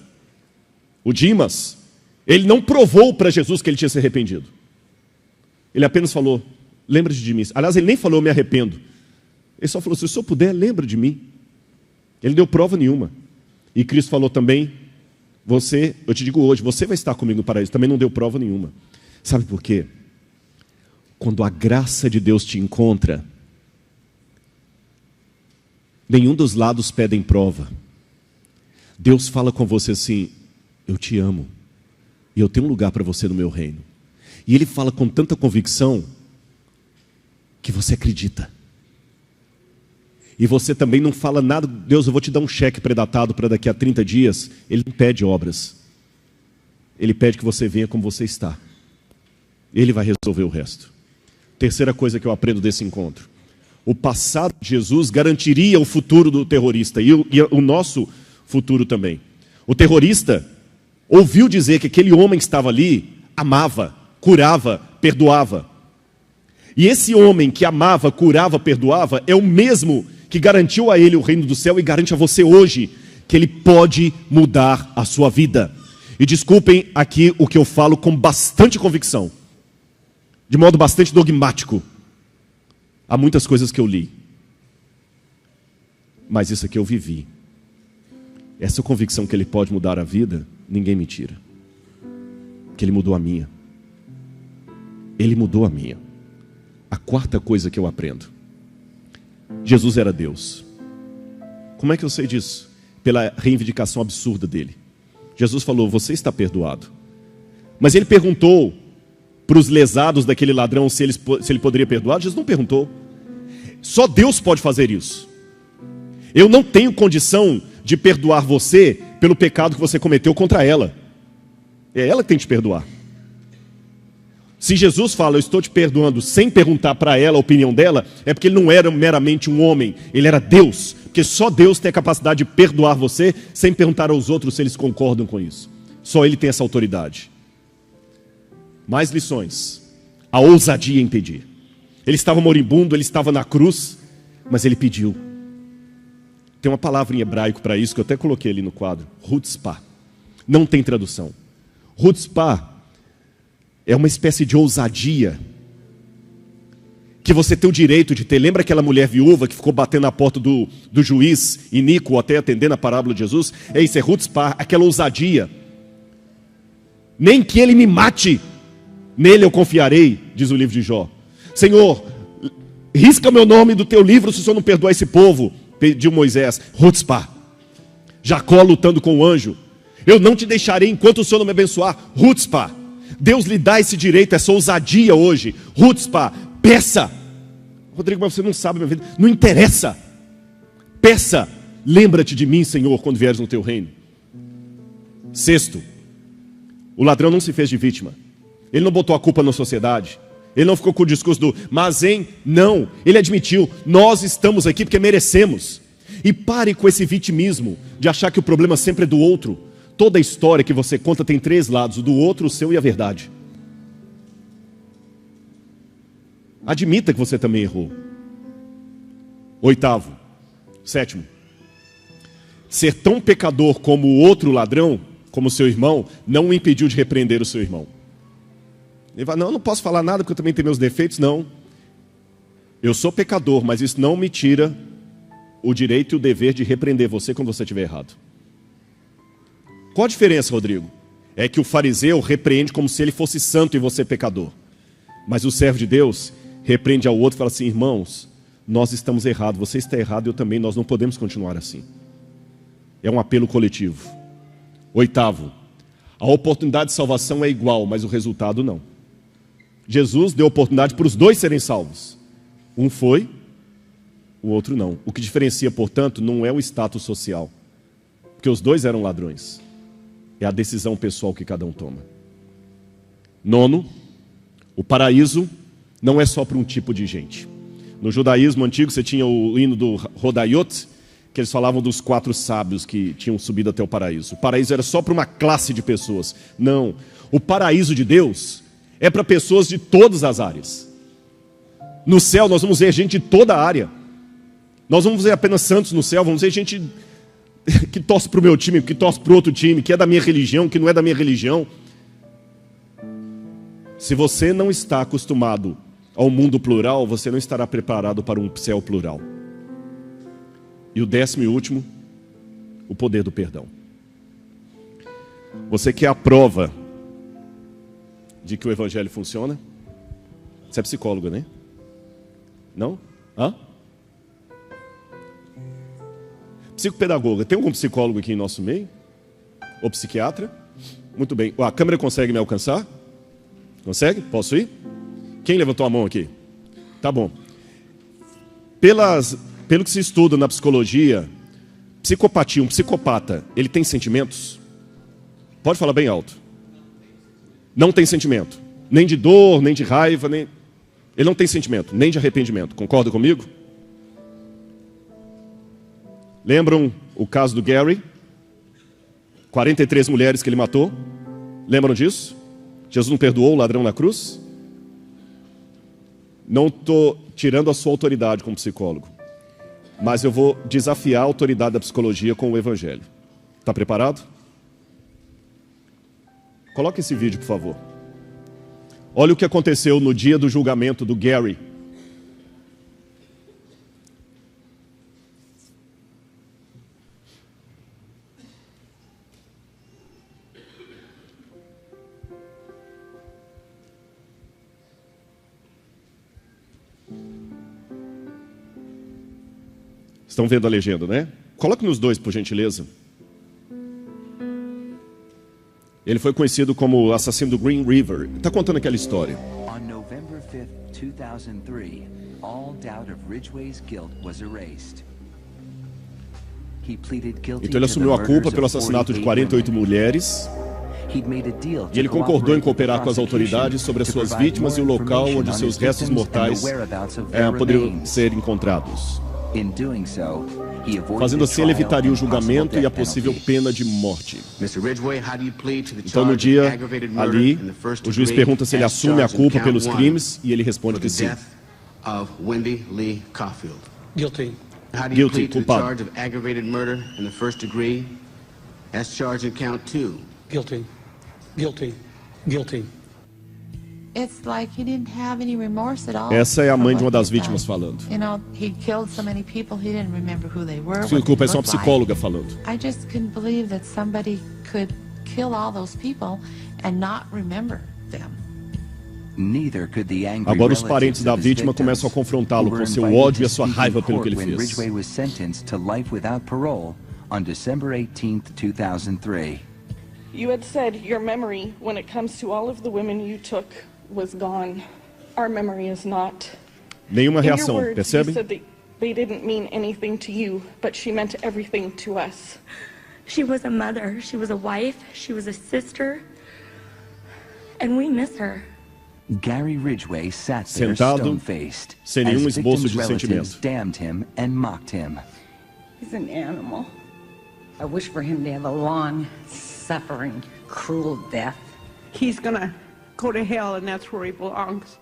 o Dimas, ele não provou para Jesus que ele tinha se arrependido. Ele apenas falou: lembra-te de mim. Aliás, ele nem falou: eu me arrependo. Ele só falou: se o senhor puder, lembra de mim. Ele não deu prova nenhuma. E Cristo falou também: eu te digo hoje, você vai estar comigo no paraíso. Também não deu prova nenhuma. Sabe por quê? Quando a graça de Deus te encontra, nenhum dos lados pedem prova. Deus fala com você assim: eu te amo, e eu tenho um lugar para você no meu reino. E Ele fala com tanta convicção que você acredita. E você também não fala nada: Deus, eu vou te dar um cheque predatado para daqui a 30 dias. Ele não pede obras. Ele pede que você venha como você está. Ele vai resolver o resto. Terceira coisa que eu aprendo desse encontro: o passado de Jesus garantiria o futuro do terrorista e o nosso futuro também. O terrorista ouviu dizer que aquele homem que estava ali amava, curava, perdoava. E esse homem que amava, curava, perdoava é o mesmo que garantiu a ele o reino do céu e garante a você hoje que ele pode mudar a sua vida. E desculpem aqui o que eu falo com bastante convicção, de modo bastante dogmático. Há muitas coisas que eu li, mas isso aqui eu vivi. Essa convicção que ele pode mudar a vida, ninguém me tira. Que ele mudou a minha. Ele mudou a minha. A quarta coisa que eu aprendo: Jesus era Deus. Como é que eu sei disso? Pela reivindicação absurda dele. Jesus falou: você está perdoado. Mas ele perguntou para os lesados daquele ladrão se ele poderia perdoar. Jesus não perguntou. Só Deus pode fazer isso. Eu não tenho condição de perdoar você pelo pecado que você cometeu contra ela. É ela que tem que te perdoar. Se Jesus fala: eu estou te perdoando, sem perguntar para ela a opinião dela, é porque ele não era meramente um homem, ele era Deus. Porque só Deus tem a capacidade de perdoar você sem perguntar aos outros se eles concordam com isso. Só Ele tem essa autoridade. Mais lições: a ousadia em pedir. Ele estava moribundo, ele estava na cruz, mas ele pediu. Tem uma palavra em hebraico para isso que eu até coloquei ali no quadro: chutzpah. Não tem tradução. Chutzpah é uma espécie de ousadia que você tem o direito de ter. Lembra aquela mulher viúva que ficou batendo na porta do juiz iníquo até atendendo a parábola de Jesus? É isso, é chutzpah, aquela ousadia. Nem que ele me mate, Nele eu confiarei, diz o livro de Jó. Senhor, risca meu nome do teu livro se o Senhor não perdoar esse povo, pediu Moisés. Hutzpah. Jacó lutando com o anjo. Eu não te deixarei enquanto o Senhor não me abençoar. Hutzpah. Deus lhe dá esse direito, essa ousadia hoje. Hutzpah. Peça. Rodrigo, mas você não sabe minha vida. Não interessa. Peça. Lembra-te de mim, Senhor, quando vieres no teu reino. Sexto, o ladrão não se fez de vítima. Ele não botou a culpa na sociedade. Ele não ficou com o discurso do mas em, não. Ele admitiu, nós estamos aqui porque merecemos. E pare com esse vitimismo de achar que o problema sempre é do outro. Toda a história que você conta tem 3 lados, o do outro, o seu e a verdade. Admita que você também errou. Oitavo, sétimo, ser tão pecador como o outro ladrão, como seu irmão, não o impediu de repreender o seu irmão. Ele vai, não posso falar nada porque eu também tenho meus defeitos. Não, eu sou pecador, mas isso não me tira o direito e o dever de repreender você quando você estiver errado. Qual a diferença, Rodrigo? É que o fariseu repreende como se ele fosse santo e você pecador. Mas o servo de Deus repreende ao outro e fala assim, irmãos, nós estamos errados, você está errado, eu também, nós não podemos continuar assim. É um apelo coletivo. Oitavo, a oportunidade de salvação é igual, mas o resultado não. Jesus deu oportunidade para os dois serem salvos. Um foi, o outro não. O que diferencia, portanto, não é o status social, porque os dois eram ladrões. É a decisão pessoal que cada um toma. Nono, o paraíso não é só para um tipo de gente. No judaísmo antigo você tinha o hino do Rodaiot, que eles falavam dos 4 sábios que tinham subido até o paraíso. O paraíso era só para uma classe de pessoas. Não, o paraíso de Deus é para pessoas de todas as áreas. No céu nós vamos ver gente de toda a área. Nós vamos ver apenas santos no céu, vamos ver gente que torce para o meu time, que torce para o outro time, que é da minha religião, que não é da minha religião. Se você não está acostumado ao mundo plural, você não estará preparado para um céu plural. E o 10º e último, o poder do perdão. Você quer a prova de que o evangelho funciona? Você é psicólogo, né? Não? Hã? Psicopedagoga. Tem algum psicólogo aqui em nosso meio? Ou psiquiatra? Muito bem. A câmera consegue me alcançar? Consegue? Posso ir? Quem levantou a mão aqui? Tá bom. Pelo que se estuda na psicologia, psicopatia, um psicopata, ele tem sentimentos? Pode falar bem alto. Não tem sentimento. Nem de dor, nem de raiva, nem... Ele não tem sentimento, nem de arrependimento. Concorda comigo? Lembram o caso do Gary? 43 mulheres que ele matou. Lembram disso? Jesus não perdoou o ladrão na cruz? Não estou tirando a sua autoridade como psicólogo, mas eu vou desafiar a autoridade da psicologia com o evangelho. Está preparado? Coloque esse vídeo, por favor. Olha o que aconteceu no dia do julgamento do Gary. Estão vendo a legenda, né? Coloque nos dois, por gentileza. Ele foi conhecido como o assassino do Green River. Está contando aquela história.
On November 5th, 2003, all doubt of Ridgway's guilt was erased. He pleaded guilty
Então ele assumiu a culpa pelo assassinato de 48 mulheres. E ele concordou em cooperar com as autoridades sobre as suas vítimas e o local onde seus restos mortais poderiam ser encontrados. Fazendo assim, ele evitaria o julgamento e a possível pena de morte. Então, no dia ali, o juiz pergunta se ele assume a culpa pelos crimes e ele responde que sim.
Guilty.
Guilty, culpado.
Guilty. Guilty. Guilty.
It's like he didn't have any remorse at all.
Essa é a mãe de uma das vítimas falando.
You know, he killed so many people, he didn't remember who they were.
Desculpa, essa é uma psicóloga falando.
I just couldn't believe that somebody could kill all those people and not remember them.
Neither could the angry
Agora os parentes
relatives
da
of his
vítima
victims,
começam a confrontá-lo
who
com
were
seu
invited
ódio e
to
a sua
speak in
raiva pelo que ele
court when
fez.
Ridgway was sentenced to life without parole on December 18th, 2003.
You had said your memory, when it comes to all of the women you took, was gone. Our memory is not.
Nenhuma
In your
reação,
words, you
percebem?
said that they didn't mean anything to you, but she meant everything to us.
She was a mother, she was a wife, she was a sister, and we miss her.
Gary Ridgway sat there
Sentado,
stone-faced
sem nenhum
as
esboço
victims'
de
relatives
sentimento.
damned him and mocked him.
He's an animal. I wish for him to have a long, suffering, cruel death.
He's gonna go to hell, and that's where he belongs.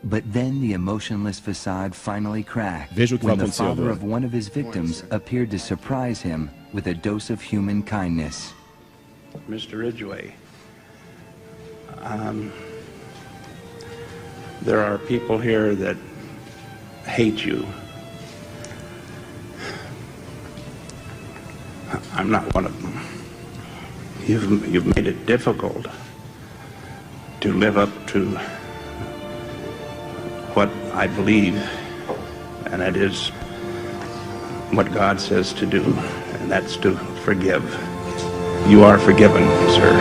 But then the emotionless facade finally cracked
Veja o que vai
when the
acontecer
father
agora.
of one of his victims appeared to surprise him with a dose of human kindness.
Mr. Ridgway, there are people here that hate you. I'm not one of them. You've made it difficult to live up to what I believe, and that is what God says to do, and that's to forgive. You are forgiven, sir.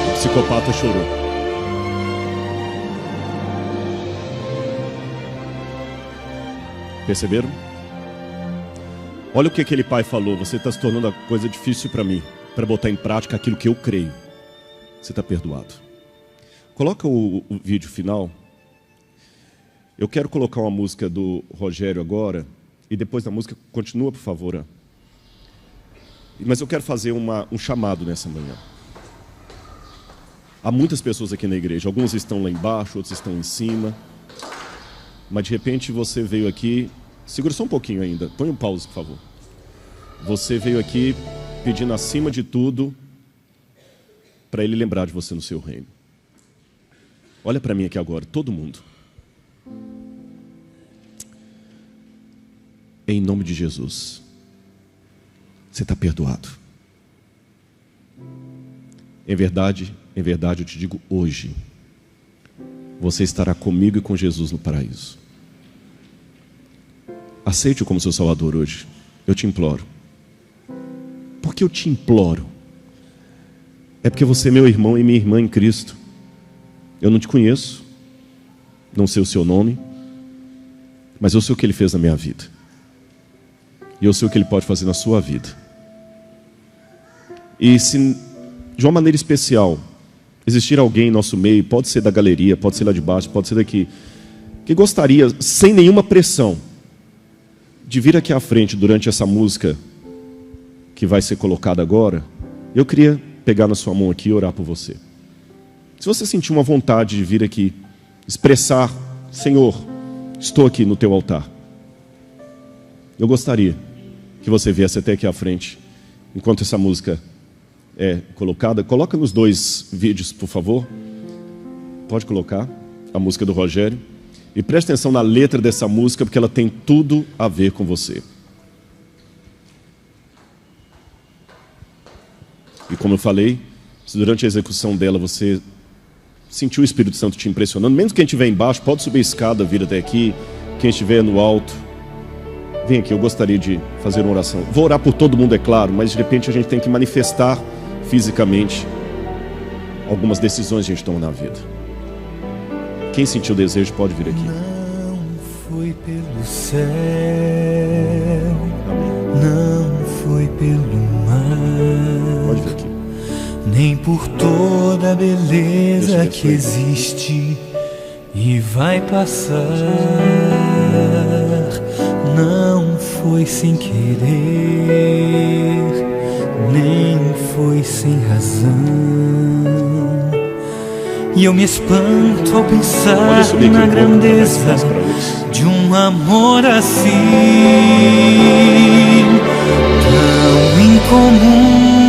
O psicopata chorou. Perceberam? Olha o que aquele pai falou. Você está se tornando a coisa difícil para mim, para botar em prática aquilo que eu creio. Você está perdoado. Coloca o vídeo final. Eu quero colocar uma música do Rogério agora, e depois da música, continua, por favor. Mas eu quero fazer um chamado nessa manhã. Há muitas pessoas aqui na igreja. Alguns estão lá embaixo, outros estão em cima. Mas de repente você veio aqui... Segura só um pouquinho ainda. Põe um pause, por favor. Você veio aqui pedindo acima de tudo para Ele lembrar de você no seu reino. Olha para mim aqui agora, todo mundo. Em nome de Jesus, você está perdoado. Em verdade eu te digo hoje, você estará comigo e com Jesus no paraíso. Aceite-o como seu Salvador hoje. Eu te imploro. Por que eu te imploro? É porque você é meu irmão e minha irmã em Cristo. Eu não te conheço, não sei o seu nome, mas eu sei o que Ele fez na minha vida. E eu sei o que Ele pode fazer na sua vida. E se de uma maneira especial existir alguém em nosso meio, pode ser da galeria, pode ser lá de baixo, pode ser daqui, que gostaria, sem nenhuma pressão, de vir aqui à frente durante essa música que vai ser colocada agora, eu queria pegar na sua mão aqui e orar por você. Se você sentir uma vontade de vir aqui, expressar, Senhor, estou aqui no teu altar, eu gostaria que você viesse até aqui à frente, enquanto essa música é colocada. Coloca nos dois vídeos, por favor. Pode colocar a música do Rogério. E preste atenção na letra dessa música, porque ela tem tudo a ver com você. E como eu falei, se durante a execução dela você sentiu o Espírito Santo te impressionando, mesmo quem estiver embaixo, pode subir a escada, vir até aqui. Quem estiver no alto, vem aqui, eu gostaria de fazer uma oração. Vou orar por todo mundo, é claro, mas de repente a gente tem que manifestar fisicamente algumas decisões que a gente toma na vida. Quem sentiu o desejo pode vir aqui.
Não foi pelo céu,
Amém.
não foi pelo mar,
Pode vir aqui.
nem por toda a beleza
Deixa eu
que
ver
existe e vai passar. Não foi sem querer, nem foi sem razão. E eu me espanto ao
Pode
pensar
subir aqui
na
um pouco, dá mais
grandeza
espaço para outros.
de um amor assim, tão incomum,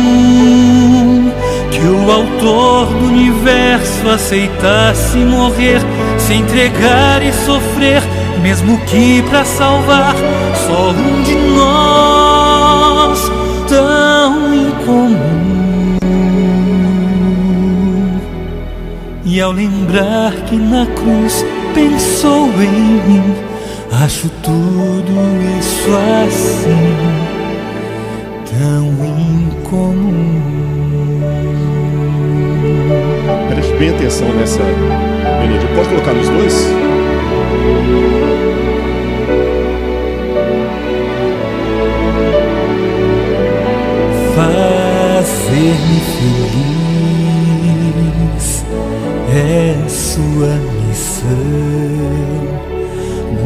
que o autor do universo aceitasse morrer, se entregar e sofrer, mesmo que para salvar só um de nós, tão incomum. E E ao lembrar que na cruz pensou em mim, acho tudo isso assim tão incomum.
Preste bem atenção nessa melodia. Pode colocar nos dois?
Fazer-me feliz é sua missão.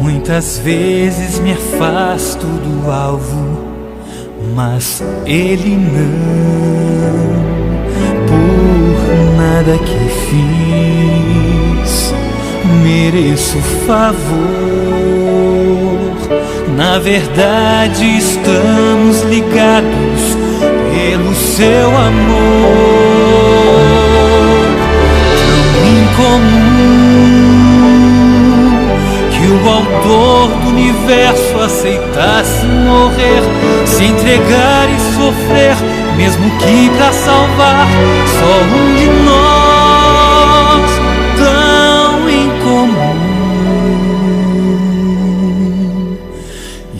Muitas vezes me afasto do alvo, mas ele não. Por nada que fiz mereço favor. Na verdade estamos ligados pelo seu amor tão incomum, que o autor do universo aceitasse morrer, se entregar e sofrer, mesmo que pra salvar só um de nós, tão incomum.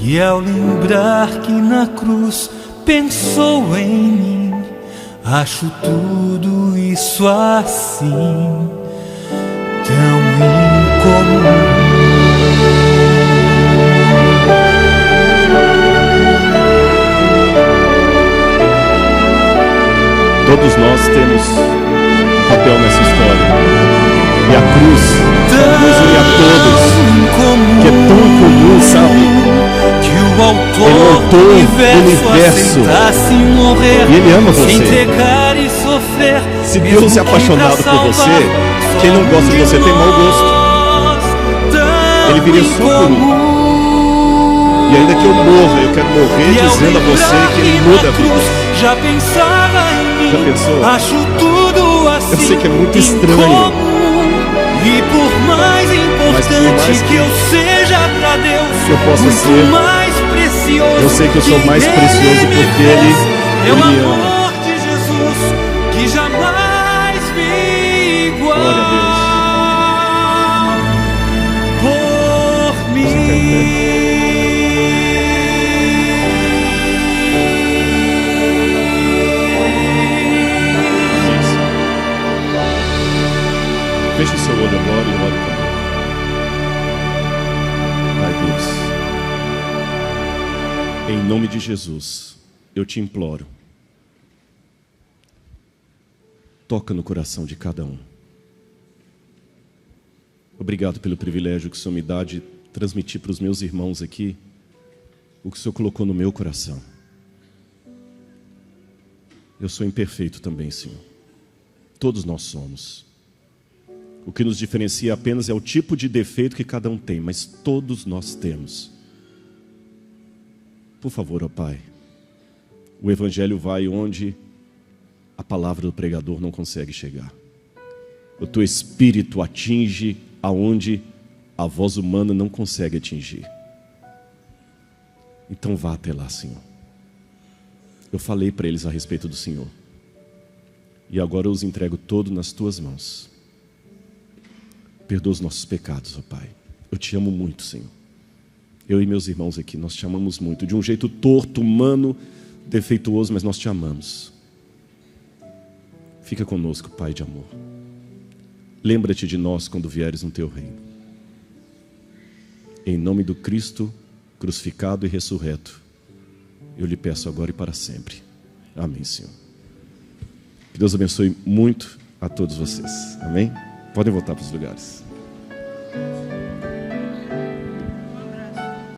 E ao lembrar que na cruz pensou em mim, acho tudo isso assim tão incomum.
Todos nós temos um papel nessa história. E a cruz nos une a todos, que é tão comum, sabe? Ele é o autor do universo e Ele ama você. Se Deus é apaixonado por você, quem não gosta de você tem mau gosto. Ele viria só por mim. E ainda que eu morra, eu quero morrer dizendo a você que Ele muda a vida.
Já pensava em mim?
Já pensou?
Acho tudo assim.
Eu sei que é muito estranho.
E por mais importante que eu seja pra Deus,
que eu possa ser,
mais precioso,
eu sei que eu sou mais precioso porque Ele
é o
me ama.
amor de Jesus que jamais vi igual.
Glória a Deus.
Por mim.
Feche seu olho agora e ore comigo. Pai Deus, em nome de Jesus, eu te imploro, toca no coração de cada um. Obrigado pelo privilégio que o Senhor me dá de transmitir para os meus irmãos aqui o que o Senhor colocou no meu coração. Eu sou imperfeito também, Senhor. Todos nós somos. O que nos diferencia apenas é o tipo de defeito que cada um tem, mas todos nós temos. Por favor, ó Pai, o Evangelho vai onde a palavra do pregador não consegue chegar. O Teu Espírito atinge aonde a voz humana não consegue atingir. Então vá até lá, Senhor. Eu falei para eles a respeito do Senhor. E agora eu os entrego todos nas Tuas mãos. Perdoa os nossos pecados, ó Pai. Eu te amo muito, Senhor. Eu e meus irmãos aqui, nós te amamos muito. De um jeito torto, humano, defeituoso, mas nós te amamos. Fica conosco, Pai de amor. Lembra-te de nós quando vieres no Teu reino. Em nome do Cristo, crucificado e ressurreto, eu lhe peço agora e para sempre. Amém, Senhor. Que Deus abençoe muito a todos vocês. Amém? Podem voltar para os lugares.